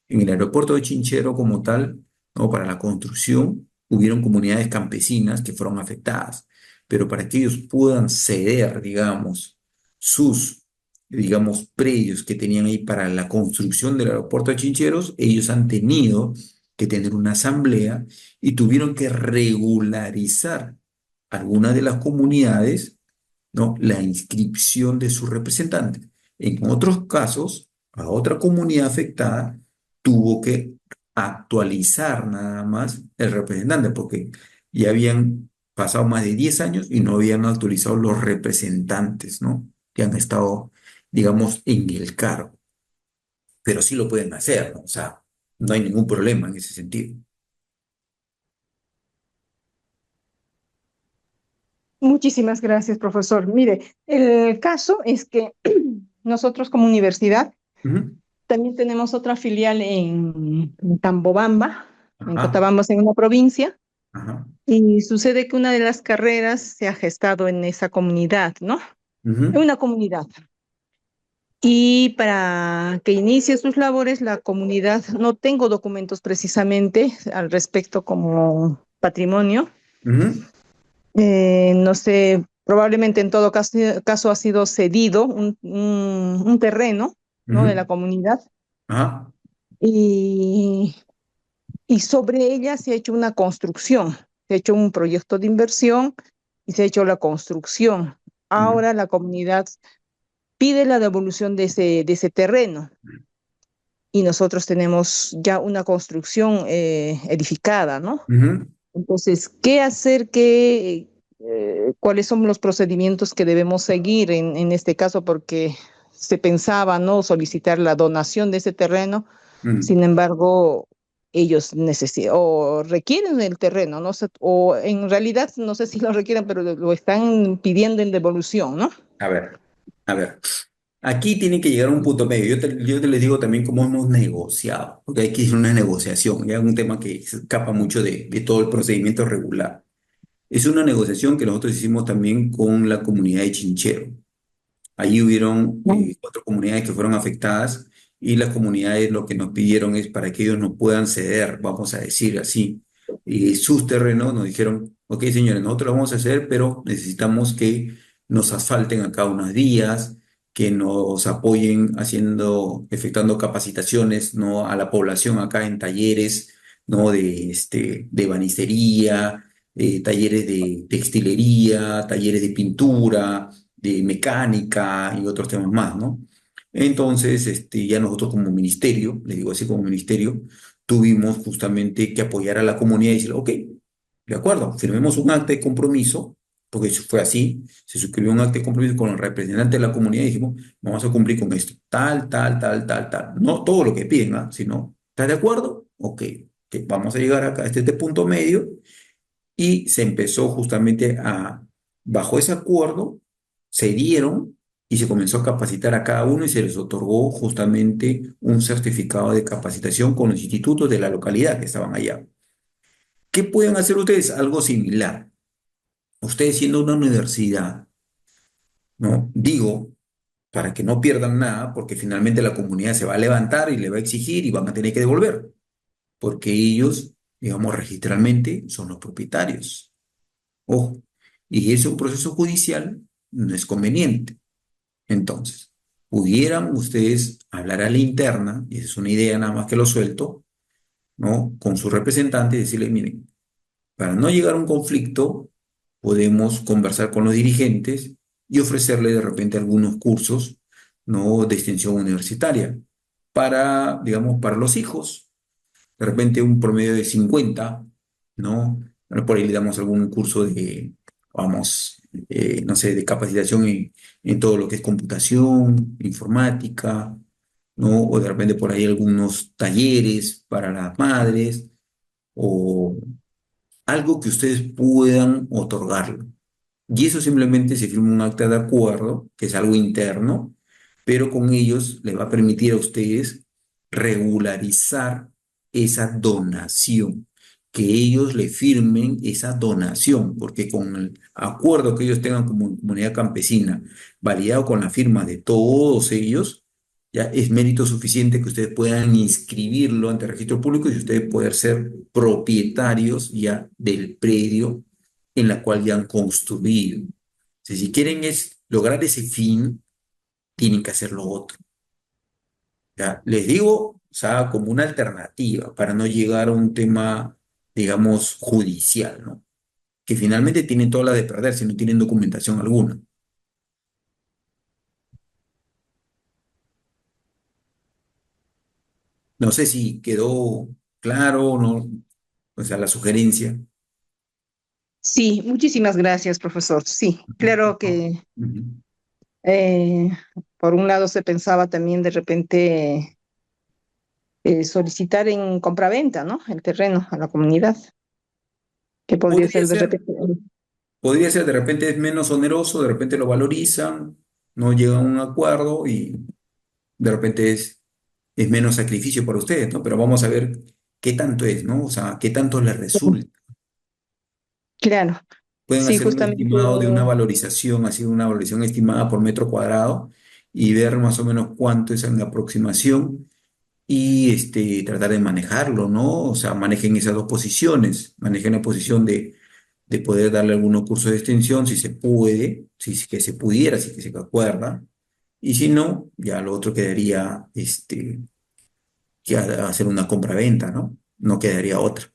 En el aeropuerto de Chinchero como tal, ¿no? Para la construcción, hubieron comunidades campesinas que fueron afectadas, pero para que ellos puedan ceder, digamos, sus, digamos, predios que tenían ahí para la construcción del aeropuerto de Chincheros, ellos han tenido que tener una asamblea y tuvieron que regularizar algunas de las comunidades, ¿no? La inscripción de sus representantes. En otros casos, a otra comunidad afectada tuvo que actualizar nada más el representante, porque ya habían pasado más de 10 años y no habían actualizado los representantes, ¿no? Que han estado, digamos, en el cargo. Pero sí lo pueden hacer, ¿no? O sea, no hay ningún problema en ese sentido. Muchísimas gracias, profesor. Mire, el caso es que nosotros como universidad Ujú. también tenemos otra filial en Tambobamba, en Ajá, Cotabambas, en una provincia, ajá. y sucede que una de las carreras se ha gestado en esa comunidad, ¿no? En Ujú, una comunidad. Y para que inicie sus labores, la comunidad, no tengo documentos precisamente al respecto como patrimonio. ujú, No sé, probablemente en todo caso ha sido cedido un terreno, ¿no? De la ujú. comunidad. Ajá. Y, y sobre ella se ha hecho una construcción, se ha hecho un proyecto de inversión y se ha hecho la construcción. Ujú, Ahora la comunidad pide la devolución de ese terreno y nosotros tenemos ya una construcción edificada, ¿no? ujú. Entonces, ¿qué hacer? ¿Cuáles son los procedimientos que debemos seguir en este caso? Porque se pensaba, ¿no? Solicitar la donación de ese terreno, Mm. sin embargo, ellos necesitan o requieren el terreno, ¿no? O en realidad, no sé si lo requieren, pero lo están pidiendo en devolución, ¿no? A ver, a ver. Aquí tiene que llegar a un punto medio. Yo te les digo también cómo hemos negociado, porque hay que hacer una negociación. Ya es un tema que se escapa mucho de todo el procedimiento regular. Es una negociación que nosotros hicimos también con la comunidad de Chinchero. Allí hubieron No. 4 comunidades que fueron afectadas y las comunidades lo que nos pidieron es para que ellos no puedan ceder, vamos a decir así, sus terrenos. Nos dijeron, ok, señores, nosotros lo vamos a hacer, pero necesitamos que nos asfalten acá unos días, que nos apoyen haciendo, efectuando capacitaciones, ¿no? A la población acá en talleres, ¿no? De banistería, talleres de textilería, talleres de pintura, de mecánica y otros temas más, ¿no? Entonces, ya nosotros como ministerio, le digo así como ministerio, tuvimos justamente que apoyar a la comunidad y decir, ok, de acuerdo, firmemos un acta de compromiso, porque eso fue así, se suscribió un acta de compromiso con los representantes de la comunidad y dijimos, vamos a cumplir con esto, tal, tal, tal, tal, tal. No todo lo que piden, ¿ah? Sino, ¿estás de acuerdo? Ok, que vamos a llegar acá a este punto medio y se empezó justamente bajo ese acuerdo, se dieron y se comenzó a capacitar a cada uno y se les otorgó justamente un certificado de capacitación con los institutos de la localidad que estaban allá. ¿Qué pueden hacer ustedes? Algo similar. Ustedes siendo una universidad, ¿no? Digo, para que no pierdan nada, porque finalmente la comunidad se va a levantar y le va a exigir y van a tener que devolver, porque ellos, digamos, registralmente son los propietarios. Ojo, y es un proceso judicial, no es conveniente. Entonces, pudieran ustedes hablar a la interna, y esa es una idea nada más que lo suelto, ¿no? Con su representante y decirle, miren, para no llegar a un conflicto, podemos conversar con los dirigentes y ofrecerle de repente algunos cursos, ¿no? De extensión universitaria para, digamos, para los hijos de repente un promedio de 50, ¿no? Bueno, por ahí le damos algún curso de, vamos, no sé, de capacitación en todo lo que es computación, informática, ¿no? O de repente por ahí algunos talleres para las madres o algo que ustedes puedan otorgarlo. Y eso simplemente se firma un acta de acuerdo, que es algo interno, pero con ellos les va a permitir a ustedes regularizar esa donación, que ellos le firmen esa donación, porque con el acuerdo que ellos tengan como comunidad campesina, validado con la firma de todos ellos, ya es mérito suficiente que ustedes puedan inscribirlo ante el registro público y ustedes poder ser propietarios ya del predio en la cual ya han construido. Si quieren es lograr ese fin, tienen que hacer lo otro. ¿Ya? Les digo O sea, como una alternativa para no llegar a un tema, digamos, judicial, ¿no? Que finalmente tienen toda la de perder si no tienen documentación alguna. No sé si quedó claro o no, o sea, la sugerencia. Sí, muchísimas gracias, profesor. Sí, claro que Ujú. eh, por un lado se pensaba también de repente solicitar en compraventa, ¿no? El terreno a la comunidad, que podría Podría ser de ser, repente. podría ser, de repente es menos oneroso, de repente lo valorizan, no llegan a un acuerdo y de repente es menos sacrificio para ustedes, ¿no? Pero vamos a ver qué tanto es, ¿no? O sea, qué tanto les resulta. Claro, Pueden sí, hacer un justamente. estimado de una valorización, así una valorización estimada por metro cuadrado y ver más o menos cuánto es en la aproximación y tratar de manejarlo, ¿no? O sea, manejen esas dos posiciones, manejen la posición de poder darle algunos cursos de extensión, si se puede, si es que se pudiera, si es que se acuerda, y si no, ya lo otro quedaría, que hacer una compra-venta, ¿no? No quedaría otra.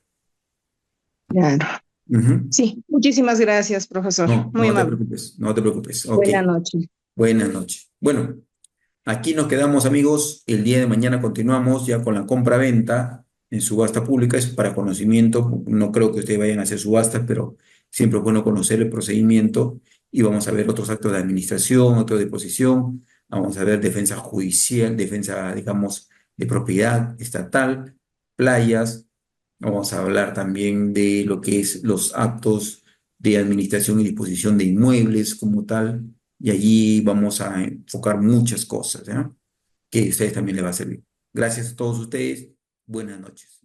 Claro. Ujú. Sí, muchísimas gracias, profesor. No, Muy no te amable. preocupes, no te preocupes. Ok, Buenas noches. buenas noches. Bueno, aquí nos quedamos, amigos. El día de mañana continuamos ya con la compra-venta en subasta pública. Es para conocimiento. No creo que ustedes vayan a hacer subastas, pero siempre es bueno conocer el procedimiento. Y vamos a ver otros actos de administración, otros de posesión. Vamos a ver defensa judicial, defensa, digamos, de propiedad estatal, playas. Vamos a hablar también de lo que es los actos de administración y disposición de inmuebles como tal. Y allí vamos a enfocar muchas cosas, ¿ya? Que a ustedes también les va a servir. Gracias a todos ustedes. Buenas noches.